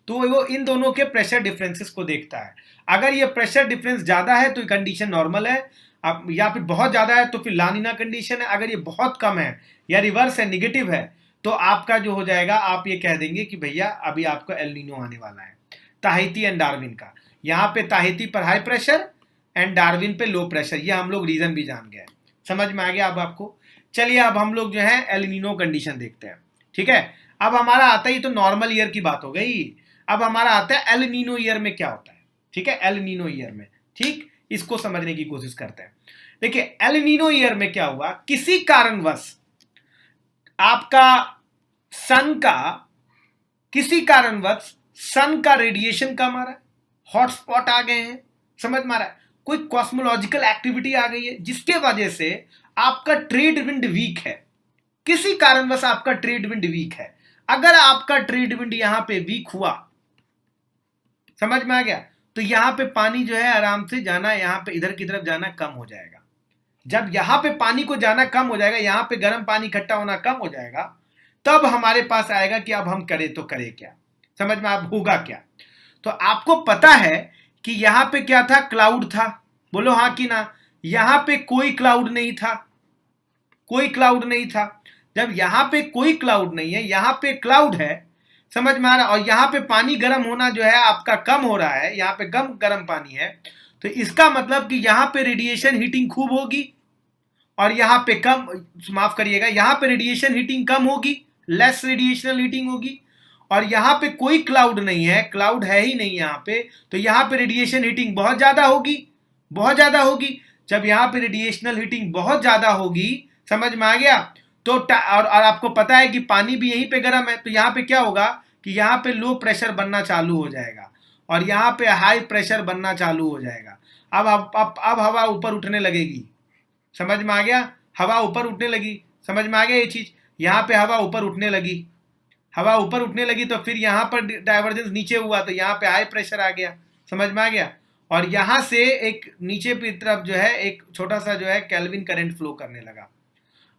तो वो इन दोनों के प्रेशर डिफरेंसेस को देखता है। अगर ये प्रेशर डिफरेंस ज्यादा है तो कंडीशन नॉर्मल है, अब या फिर बहुत ज्यादा है तो फिर लानिना कंडीशन है। अगर ये बहुत कम है या रिवर्स है, निगेटिव है, तो आपका जो हो जाएगा, आप ये कह देंगे कि भैया अभी आपको एल नीनो आने वाला है। ताहिती एंड डार्विन का, यहाँ पे ताहिती पर हाई प्रेशर एंड डार्विन पे लो प्रेशर, ये हम लोग रीजन भी जान गए। समझ में आ गया अब आपको? चलिए अब हम लोग जो है एल नीनो कंडीशन देखते हैं। ठीक है, अब हमारा आता ही तो नॉर्मल ईयर की बात हो गई, अब हमारा आता है एल नीनो ईयर में क्या होता है। ठीक है, एल नीनो ईयर में, ठीक, इसको समझने की कोशिश करते हैं। देखिए एल नीनो ईयर में क्या हुआ, किसी कारणवश आपका सन का, किसी कारणवश सन का रेडिएशन कम आ रहा है, हॉटस्पॉट आ गए हैं। समझ में आ रहा है? कोई कॉस्मोलॉजिकल एक्टिविटी आ गई है जिसके वजह से आपका ट्रेड विंड वीक है। किसी कारणवश आपका ट्रेड विंड वीक है। अगर आपका ट्रेड विंड यहां पे वीक हुआ, समझ में आ गया, तो यहां पे पानी जो है आराम से जाना, यहां पे इधर की तरफ जाना कम हो जाएगा। जब यहां पे पानी को जाना कम हो जाएगा, यहां पे गर्म पानी इकट्ठा होना कम हो जाएगा, तब हमारे पास आएगा कि अब हम करें तो करें क्या। समझ में आप होगा क्या? तो आपको पता है कि यहां पे क्या था, क्लाउड था, बोलो हाँ कि ना। यहां पे कोई क्लाउड नहीं था, कोई क्लाउड नहीं था। जब यहां पे कोई क्लाउड नहीं है, यहां पे क्लाउड है, समझ में आ रहा, और यहां पे पानी गर्म होना जो है आपका कम हो रहा है, यहां पे कम गर्म पानी है, तो इसका मतलब कि यहां पे रेडिएशन हीटिंग खूब होगी, और यहां पे कम, माफ करिएगा, यहां पे रेडिएशन हीटिंग कम होगी, लेस रेडिएशनल हीटिंग होगी। और यहां पे कोई क्लाउड नहीं है, क्लाउड है ही नहीं यहां पे, तो यहां पे रेडिएशन हीटिंग बहुत ज्यादा होगी, बहुत ज्यादा होगी। जब यहां पे रेडिएशनल हीटिंग बहुत ज्यादा होगी, समझ में आ गया, तो और आपको पता है कि पानी भी यहीं पे गर्म है, तो यहां पे क्या होगा कि यहां पे लो प्रेशर बनना चालू हो जाएगा, और यहां पे हाई प्रेशर बनना चालू हो जाएगा। अब हवा ऊपर उठने लगेगी। समझ में आ गया? हवा ऊपर उठने लगी। समझ में आ गया ये चीज? यहां पे हवा ऊपर उठने लगी, हवा ऊपर उठने लगी, तो फिर यहां पर डाइवर्जेंस नीचे हुआ, तो यहां पे हाई प्रेशर आ गया। समझ में आ गया? और यहां से एक नीचे की तरफ जो है एक छोटा सा जो है केल्विन करंट फ्लो करने लगा।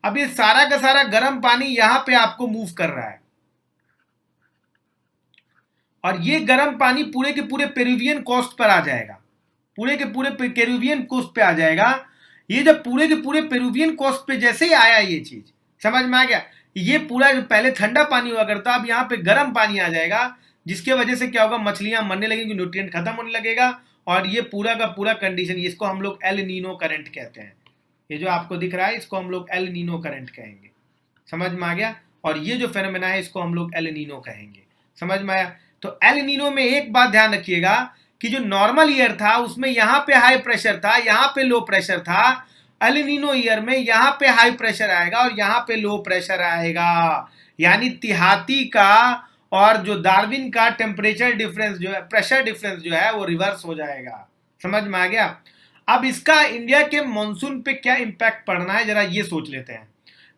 अब ये सारा का सारा गर्म पानी यहां पे आपको मूव कर रहा है, और ये गर्म पानी पूरे के पूरे पेरुवियन कोस्ट पर आ जाएगा, पूरे के पूरे कैरिबियन कोस्ट पे आ जाएगा। ये जब पूरे के पूरे पेरुवियन कोस्ट पे जैसे ही आया ये चीज, समझ में आ गया, ये पूरा जो पहले ठंडा पानी हुआ करता, अब यहाँ पे गर्म पानी आ जाएगा, जिसके वजह से क्या होगा, मछलियां मरने लगेंगी, न्यूट्रिएंट खत्म होने लगेगा, और ये पूरा का पूरा कंडीशन, इसको हम लोग एल नीनो करंट कहते हैं। ये जो आपको दिख रहा है, इसको हम लोग एल नीनो करंट कहेंगे। समझ में आ गया? और ये जो फेनोमेना है, इसको हम लोग एल नीनो कहेंगे। समझ में आया? तो एल नीनो में एक बात ध्यान रखिएगा कि जो नॉर्मल ईयर था उसमें यहां पे हाई प्रेशर था, यहां पे लो प्रेशर था, एल नीनो ईयर में यहाँ पे हाई प्रेशर आएगा और यहाँ पे लो प्रेशर आएगा, यानी तिहाती का और जो डार्विन का टेम्परेचर डिफरेंस जो है, प्रेशर डिफरेंस जो है वो रिवर्स हो जाएगा। समझ में आ गया? अब इसका इंडिया के मानसून पे क्या इंपैक्ट पड़ना है जरा ये सोच लेते हैं।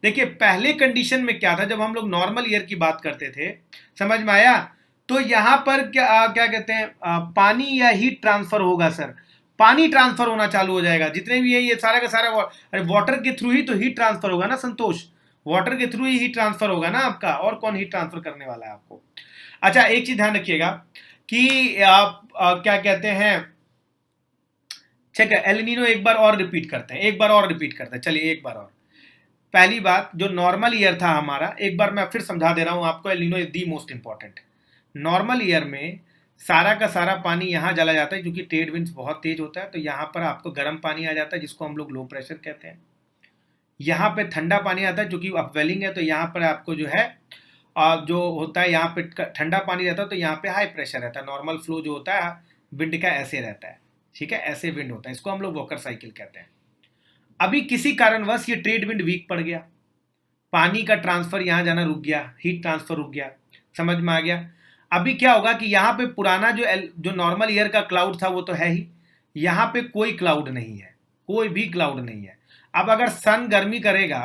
देखिए पहले कंडीशन में क्या था, जब हम लोग नॉर्मल ईयर की बात करते थे, समझ में आया, तो यहां पर क्या क्या कहते हैं, पानी या हीट ट्रांसफर होगा सर, पानी ट्रांसफर होना चालू हो जाएगा। जितने भी है ये सारा का सारा वाटर के थ्रू ही तो हीट ट्रांसफर होगा ना संतोष, वाटर के थ्रू ही हीट ट्रांसफर होगा ना आपका, और कौन हीट ट्रांसफर करने वाला है आपको। अच्छा एक चीज ध्यान रखिएगा कि आप क्या कहते हैं, ठीक है, एल नीनो एक बार और रिपीट करते हैं, चलिए एक बार और। पहली बात, जो नॉर्मल ईयर था हमारा, एक बार मैं फिर समझा दे रहा हूं आपको, El Nino is the most important. Normal year में सारा का सारा पानी यहाँ चला जाता है, क्योंकि ट्रेड विंड्स बहुत तेज होता है, तो यहाँ पर आपको गर्म पानी आ जाता है जिसको हम लोग लो प्रेशर कहते हैं। यहाँ पे ठंडा पानी आता है, क्योंकि अपवेलिंग है, तो यहाँ पर आपको जो है जो होता है, यहाँ पे ठंडा पानी रहता है, तो यहाँ पे हाई प्रेशर रहता है। नॉर्मल फ्लो जो होता है विंड का ऐसे रहता है, ठीक है, ऐसे विंड होता है, इसको हम लोग वॉकर साइकिल कहते हैं। अभी किसी कारणवश ये ट्रेड विंड वीक पड़ गया, पानी का ट्रांसफर यहाँ जाना रुक गया, हीट ट्रांसफर रुक गया, समझ में आ गया। अभी क्या होगा कि यहाँ पे पुराना जो नॉर्मल ईयर का क्लाउड था वो तो है ही, यहाँ पे कोई क्लाउड नहीं है, कोई भी क्लाउड नहीं है। अब अगर सन गर्मी करेगा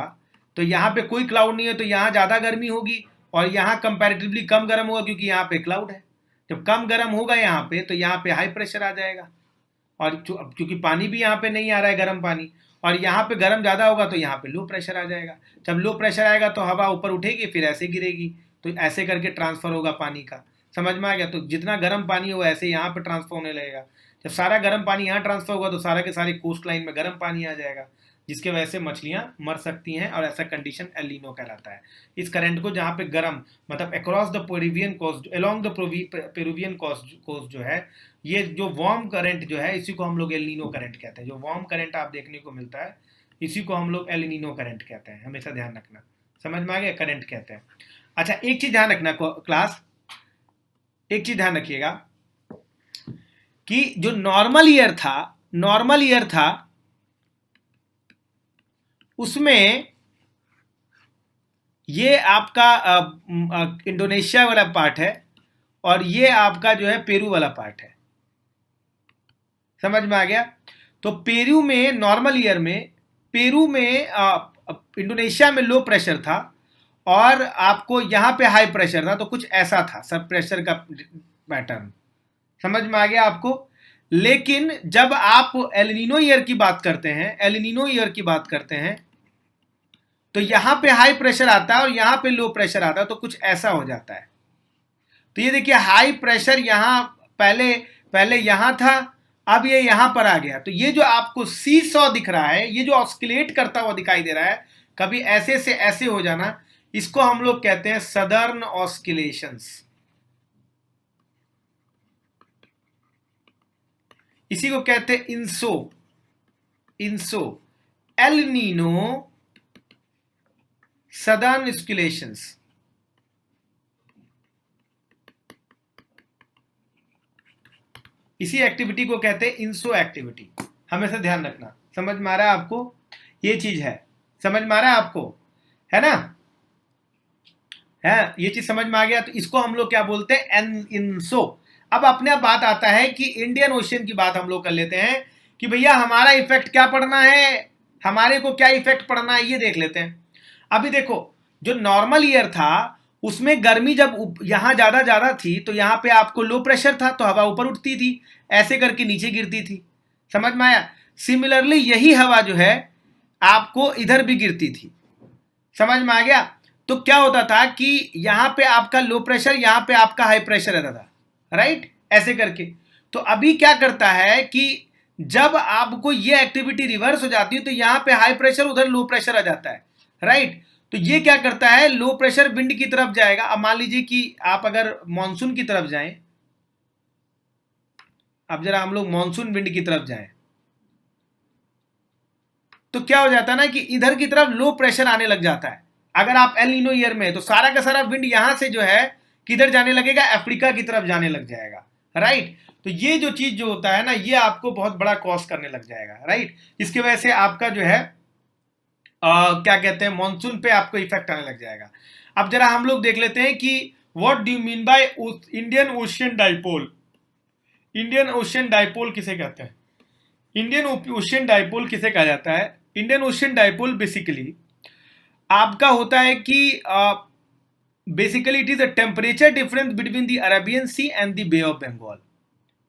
तो यहाँ पे कोई क्लाउड नहीं है, तो यहाँ ज़्यादा गर्मी होगी और यहाँ कंपैरेटिवली कम गर्म होगा, क्योंकि यहाँ पे क्लाउड है। जब कम गर्म होगा यहाँ पे, तो यहाँ पे हाई प्रेशर आ जाएगा, और क्योंकि पानी भी यहाँ पे नहीं आ रहा है गर्म पानी, और यहाँ पे गर्म ज़्यादा होगा तो यहाँ पे लो प्रेशर आ जाएगा। जब लो प्रेशर आएगा तो हवा ऊपर उठेगी, फिर ऐसे गिरेगी, तो ऐसे करके ट्रांसफर होगा पानी का। समझ में आ गया? तो जितना गर्म पानी हो ऐसे यहाँ पे ट्रांसफर होने लगेगा। जब सारा गर्म पानी यहाँ ट्रांसफर होगा तो सारा के सारे कोस्ट लाइन में गर्म पानी आ जाएगा, जिसके वजह से मछलियाँ मर सकती हैं, और ऐसा कंडीशन एल नीनो कहलाता है। इस करंट को जहाँ पे गर्म, मतलब across the Peruvian coast, along the Peruvian coast जो है, ये जो वार्म करंट जो है, इसी को हम लोग एल नीनो करंट कहते हैं। जो वार्म करंट आप देखने को मिलता है, इसी को हम लोग एल नीनो करंट कहते हैं, हमेशा ध्यान रखना। समझ में आ गया? करंट कहते हैं। अच्छा एक चीज ध्यान रखना क्लास, एक चीज ध्यान रखिएगा कि जो नॉर्मल ईयर था उसमें ये आपका इंडोनेशिया वाला पार्ट है, और ये आपका जो है पेरू वाला पार्ट है। समझ में आ गया? तो पेरू में, नॉर्मल ईयर में पेरू में इंडोनेशिया में लो प्रेशर था, और आपको यहाँ पे हाई प्रेशर था, तो कुछ ऐसा था सब प्रेशर का पैटर्न। समझ में आ गया आपको? लेकिन जब आप एल नीनो ईयर की बात करते हैं, तो यहां पे हाई प्रेशर आता है और यहां पे लो प्रेशर आता है, तो कुछ ऐसा हो जाता है। तो ये देखिए हाई प्रेशर यहां पहले यहां था, अब ये यहां पर आ गया। तो ये जो आपको सी सॉ दिख रहा है, ये जो ऑस्किलेट करता हुआ दिखाई दे रहा है, कभी ऐसे से ऐसे हो जाना, इसको हम लोग कहते हैं सदर्न ऑस्किलेशंस। इसी को कहते हैं इंसो एल नीनो सदर्न ऑस्किलेशंस। इसी एक्टिविटी को कहते हैं इंसो एक्टिविटी, हमेशा ध्यान रखना। समझ में आ रहा है आपको? ये चीज है, समझ में आ रहा है आपको, है ना? है, ये चीज समझ में आ गया। तो इसको हम लोग क्या बोलते हैं? इंसो। अब अपने आप बात आता है कि इंडियन ओशियन की बात हम लोग कर लेते हैं कि भैया हमारा इफेक्ट क्या पड़ना है, हमारे को क्या इफेक्ट पड़ना है, ये देख लेते हैं। अभी देखो जो नॉर्मल ईयर था उसमें गर्मी जब यहां ज्यादा थी, तो यहां पे आपको लो प्रेशर था, तो हवा ऊपर उठती थी, ऐसे करके नीचे गिरती थी। समझ में आया? सिमिलरली यही हवा जो है आपको इधर भी गिरती थी। समझ में आ गया? तो क्या होता था कि यहां पे आपका लो प्रेशर, यहां पे आपका हाई प्रेशर रहता था, राइट, ऐसे करके। तो अभी क्या करता है कि जब आपको ये एक्टिविटी रिवर्स हो जाती है, तो यहां पे हाई प्रेशर, उधर लो प्रेशर आ जाता है, राइट। तो ये क्या करता है, लो प्रेशर विंड की तरफ जाएगा। अब मान लीजिए कि आप अगर मॉनसून की तरफ जाएं, अब जरा हम लोग मॉनसून विंड की तरफ जाएं, तो क्या हो जाता है ना कि इधर की तरफ लो प्रेशर आने लग जाता है। अगर आप एल नीनो ईयर में, तो सारा का सारा विंड यहां से जो है किधर जाने लगेगा, अफ्रीका की तरफ जाने लग जाएगा, राइट। तो ये जो चीज जो होता है ना, ये आपको बहुत बड़ा कॉस्ट करने लग जाएगा, राइट। इसकी वजह से आपका जो है क्या कहते हैं, मॉनसून पे आपको इफेक्ट आने लग जाएगा। अब जरा हम लोग देख लेते हैं कि what do you mean by Indian Ocean dipole. Indian Ocean dipole किसे कहते हैं? इंडियन ओशियन डाइपोल किसे कहा जाता है? इंडियन ओशियन डाइपोल बेसिकली आपका होता है कि basically it is a temperature difference between the Arabian Sea and the Bay of Bengal.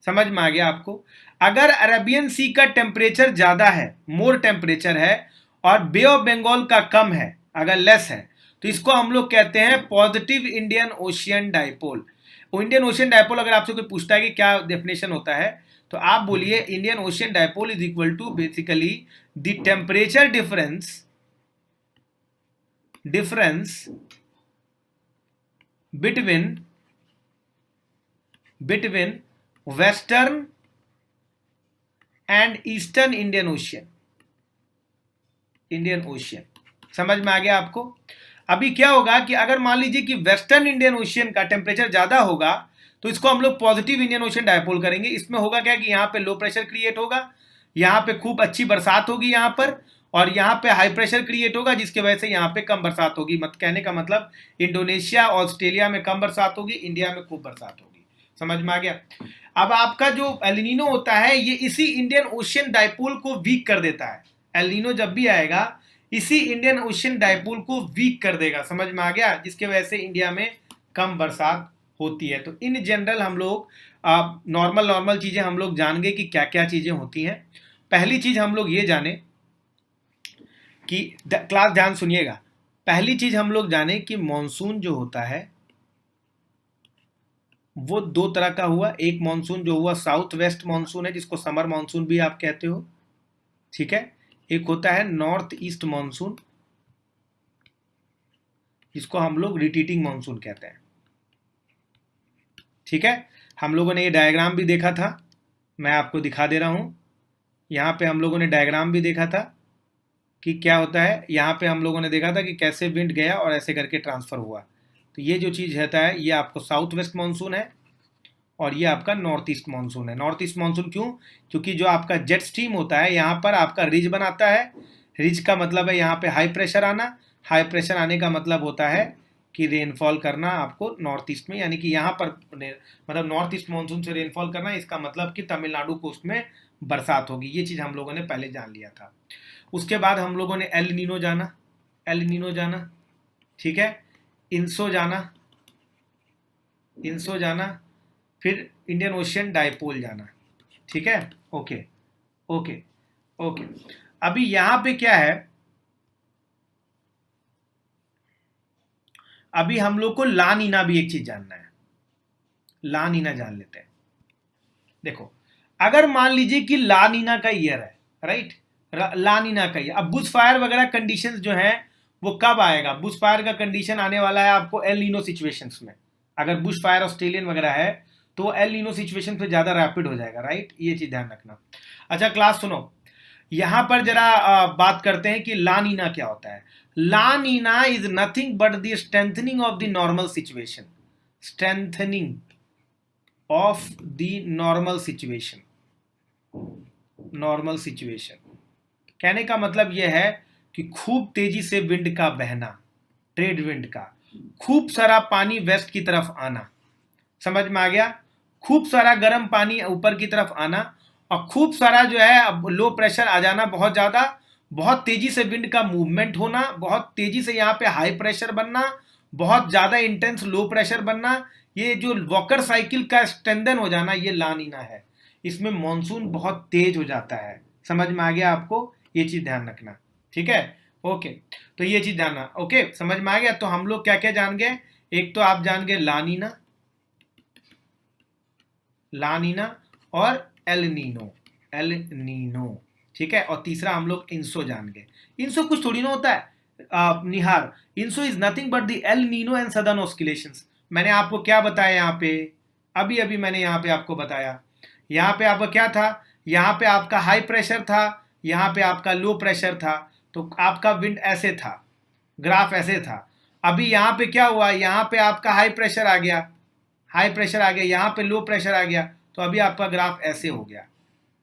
समझ में आ गया आपको? अगर अरेबियन सी का टेम्परेचर ज्यादा है, मोर टेम्परेचर है, और बे ऑफ बंगाल का कम है, अगर लेस है, तो इसको हम लोग कहते हैं positive Indian Ocean dipole. Indian Ocean dipole अगर आपसे कोई पूछता है कि क्या डेफिनेशन होता है, तो आप बोलिए Indian Ocean dipole is equal to basically the temperature difference between western and eastern Indian Ocean. समझ में आ गया आपको? अभी क्या होगा कि अगर मान लीजिए कि वेस्टर्न इंडियन ओशियन का टेम्परेचर ज्यादा होगा, तो इसको हम लोग पॉजिटिव इंडियन ओशियन डाइपोल करेंगे। इसमें होगा क्या कि यहां पे लो प्रेशर क्रिएट होगा, यहां पे खूब अच्छी बरसात होगी यहां पर, और यहां पे हाई प्रेशर क्रिएट होगा, जिसकी वजह से यहां पे कम बरसात होगी। मत कहने का मतलब इंडोनेशिया ऑस्ट्रेलिया में कम बरसात होगी, इंडिया में खूब बरसात होगी। समझ में आ गया? अब आपका जो एल नीनो होता है, ये इसी इंडियन ओशियन डाइपोल को वीक कर देता है। एल नीनो जब भी आएगा, इसी इंडियन ओशियन डाइपोल को वीक कर देगा। समझ में आ गया? जिसके वजह से इंडिया में कम बरसात होती है। तो इन जनरल हम लोग नॉर्मल चीजें हम लोग जान गए कि क्या क्या चीजें होती हैं। पहली चीज हम लोग ये जाने कि क्लास ध्यान सुनिएगा, पहली चीज हम लोग जाने कि मॉनसून जो होता है वो दो तरह का हुआ। एक मॉनसून जो हुआ साउथ वेस्ट मॉनसून है, जिसको समर मॉनसून भी आप कहते हो, ठीक है। एक होता है नॉर्थ ईस्ट मॉनसून, जिसको हम लोग रिटीटिंग मॉनसून कहते हैं, ठीक है। हम लोगों ने ये डायग्राम भी देखा था, मैं आपको दिखा दे रहा हूं। यहां पे हम लोगों ने डायग्राम भी देखा था कि क्या होता है। यहां पे हम लोगों ने देखा था कि कैसे विंड गया और ऐसे करके ट्रांसफर हुआ। तो ये जो चीज़ रहता है, ये आपको साउथ वेस्ट मानसून है, और ये आपका नॉर्थ ईस्ट मानसून है। नॉर्थ ईस्ट मानसून क्यों? क्योंकि जो आपका जेट स्ट्रीम होता है, यहाँ पर आपका रिज बनाता है। रिज का मतलब है यहाँ पे हाई प्रेशर आना। हाई प्रेशर आने का मतलब होता है कि रेनफॉल करना आपको नॉर्थ ईस्ट में, यानी कि यहाँ पर मतलब नॉर्थ ईस्ट मानसून से रेनफॉल करना, इसका मतलब कि तमिलनाडु कोस्ट में बरसात होगी। ये चीज़ हम लोगों ने पहले जान लिया था। उसके बाद हम लोगों ने एल नीनो जाना, ठीक है, इंसो जाना, फिर इंडियन ओशियन डाइपोल जाना, ठीक है। Okay okay okay. अभी यहां पे क्या है, अभी हम लोग को ला नीना भी एक चीज जानना है। ला नीना जान लेते हैं। देखो, अगर मान लीजिए कि ला नीना का ईयर है, राइट, ला नीना का ईयर, अब बुश फायर वगैरह कंडीशंस जो हैं वो कब आएगा? बुश फायर का कंडीशन आने वाला है आपको एल नीनो सिचुएशंस में। अगर बुश फायर ऑस्ट्रेलियन वगैरह है तो एल नीनो सिचुएशन पे ज्यादा रैपिड हो जाएगा, राइट। ये चीज ध्यान रखना। अच्छा क्लास सुनो, यहां पर जरा बात करते हैं कि ला नीना क्या होता है। La Nina is nothing but the strengthening of the normal situation. Strengthening of the normal situation. कहने का मतलब यह है कि खूब तेजी से विंड का बहना, ट्रेड विंड का, खूब सारा पानी वेस्ट की तरफ आना। समझ में आ गया? खूब सारा गर्म पानी ऊपर की तरफ आना, और खूब सारा जो है अब लो प्रेशर आ जाना, बहुत ज्यादा, बहुत तेजी से विंड का मूवमेंट होना, बहुत तेजी से यहाँ पे हाई प्रेशर बनना, बहुत ज्यादा इंटेंस लो प्रेशर बनना। ये जो वॉकर साइकिल का स्ट्रेंथन हो जाना, ये ला नीना है। इसमें मॉनसून बहुत तेज हो जाता है। समझ में आ गया आपको? ये चीज ध्यान रखना, ठीक है। ओके, तो ये चीज जानना। ओके, समझ में आ गया? तो हम लोग क्या क्या जान गए? एक तो आप जान गए ला नीना और एल नीनो, ठीक है। और तीसरा हम लोग इंसो जान गए। इंसो कुछ थोड़ी ना होता है Nihar. ENSO is nothing but the El Nino and southern oscillations. मैंने आपको क्या बताया यहाँ पे? अभी अभी मैंने यहाँ पे आपको बताया। यहाँ पे आपका क्या था? यहाँ पे आपका हाई प्रेशर था, यहाँ पे आपका लो प्रेशर था, तो आपका विंड ऐसे था, ग्राफ ऐसे था। अभी यहाँ पे क्या हुआ? यहाँ पे आपका हाई प्रेशर आ गया, यहाँ पे लो प्रेशर आ गया, तो अभी आपका ग्राफ ऐसे हो गया,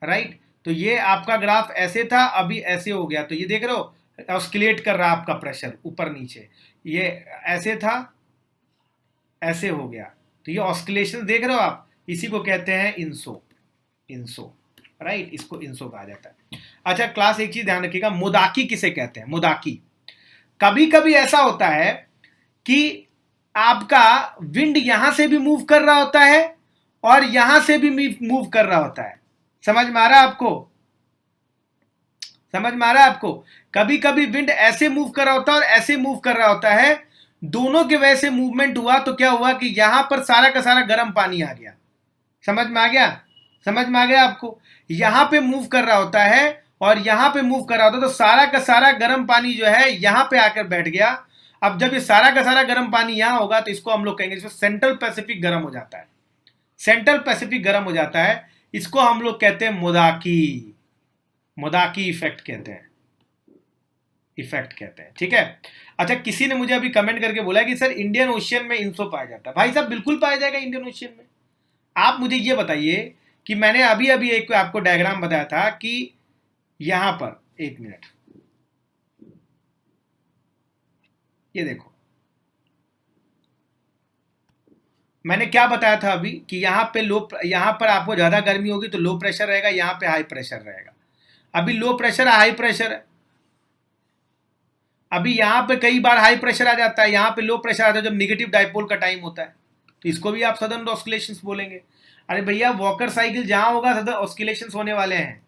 राइट। तो ये आपका ग्राफ ऐसे था, अभी ऐसे हो गया। तो ये देख रहे हो ऑस्किलेट कर रहा आपका प्रेशर ऊपर नीचे, ये ऐसे था, ऐसे हो गया। तो ये ऑस्किलेशन देख रहे हो आप, इसी को कहते हैं इंसो, राइट, इसको इंसो कहा जाता है। अच्छा क्लास, एक चीज ध्यान रखिएगा, मुदाकी किसे कहते हैं? मुदाकी, कभी कभी ऐसा होता है कि आपका विंड यहां से भी मूव कर रहा होता है और यहां से भी मूव कर रहा होता है। समझ में आ रहा है आपको? समझ में आ रहा है आपको? कभी कभी विंड ऐसे मूव कर रहा होता है और ऐसे मूव कर रहा होता है, दोनों के वजह से मूवमेंट हुआ। तो क्या हुआ कि यहां पर सारा का सारा गर्म पानी आ गया। समझ में आ गया? समझ में आ गया आपको? यहां पे मूव कर रहा होता है और यहां पे मूव कर रहा होता है, तो सारा का सारा गर्म पानी जो है यहां पे आकर बैठ गया। अब जब ये सारा का सारा गर्म पानी यहां होगा तो इसको हम लोग कहेंगे, इसको सेंट्रल पैसिफिक गर्म हो जाता है। सेंट्रल पैसिफिक गर्म हो जाता है, इसको हम लोग कहते हैं मुदाकी इफेक्ट कहते हैं, ठीक है। अच्छा, किसी ने मुझे अभी कमेंट करके बोला कि सर इंडियन ओशियन में इंसो पाया जाता है। भाई साहब बिल्कुल पाया जाएगा इंडियन ओशियन में। आप मुझे ये बताइए कि मैंने अभी अभी एक आपको डायग्राम बताया था कि यहां पर, एक मिनट, ये देखो मैंने क्या बताया था अभी कि यहां पर आपको ज्यादा गर्मी होगी तो लो प्रेशर रहेगा, यहां पे हाई प्रेशर रहेगा। अभी लो प्रेशर है, हाई प्रेशर है। अभी यहां पे कई बार हाई प्रेशर आ जाता है, यहां पे लो प्रेशर आता है जब निगेटिव डाइपोल का टाइम होता है, तो इसको भी आप सडन ऑस्किलेशंस बोलेंगे। अरे भैया वॉकर साइकिल जहां होगा सडन ऑस्किलेशंस होने वाले हैं।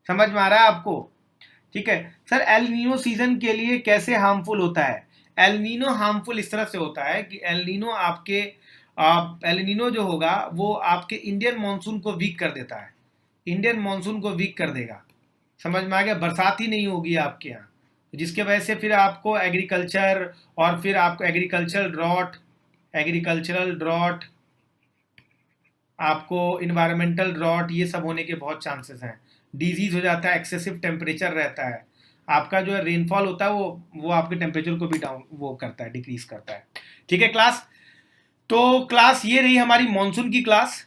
समझ में आ रहा है आपको? ठीक है सर, एल नीनो सीजन के लिए कैसे हार्मफुल होता है? एल नीनो हार्मफुल इस तरह से होता है कि एल नीनो जो होगा वो आपके इंडियन मानसून को वीक कर देता है, इंडियन मानसून को वीक कर देगा। समझ में आ गया? बरसात ही नहीं होगी आपके यहाँ, जिसके वजह से फिर आपको एग्रीकल्चर और फिर आपको एग्रीकल्चरल ड्रॉट, आपको इन्वायरमेंटल ड्रॉट, ये सब होने के बहुत चांसेस हैं। डिजीज हो जाता है, एक्सेसिव टेम्परेचर रहता है, आपका जो है रेनफॉल होता है वो आपके टेम्परेचर को भी वो करता है, डिक्रीज करता है। ठीक है क्लास, तो क्लास ये रही हमारी मॉनसून की क्लास।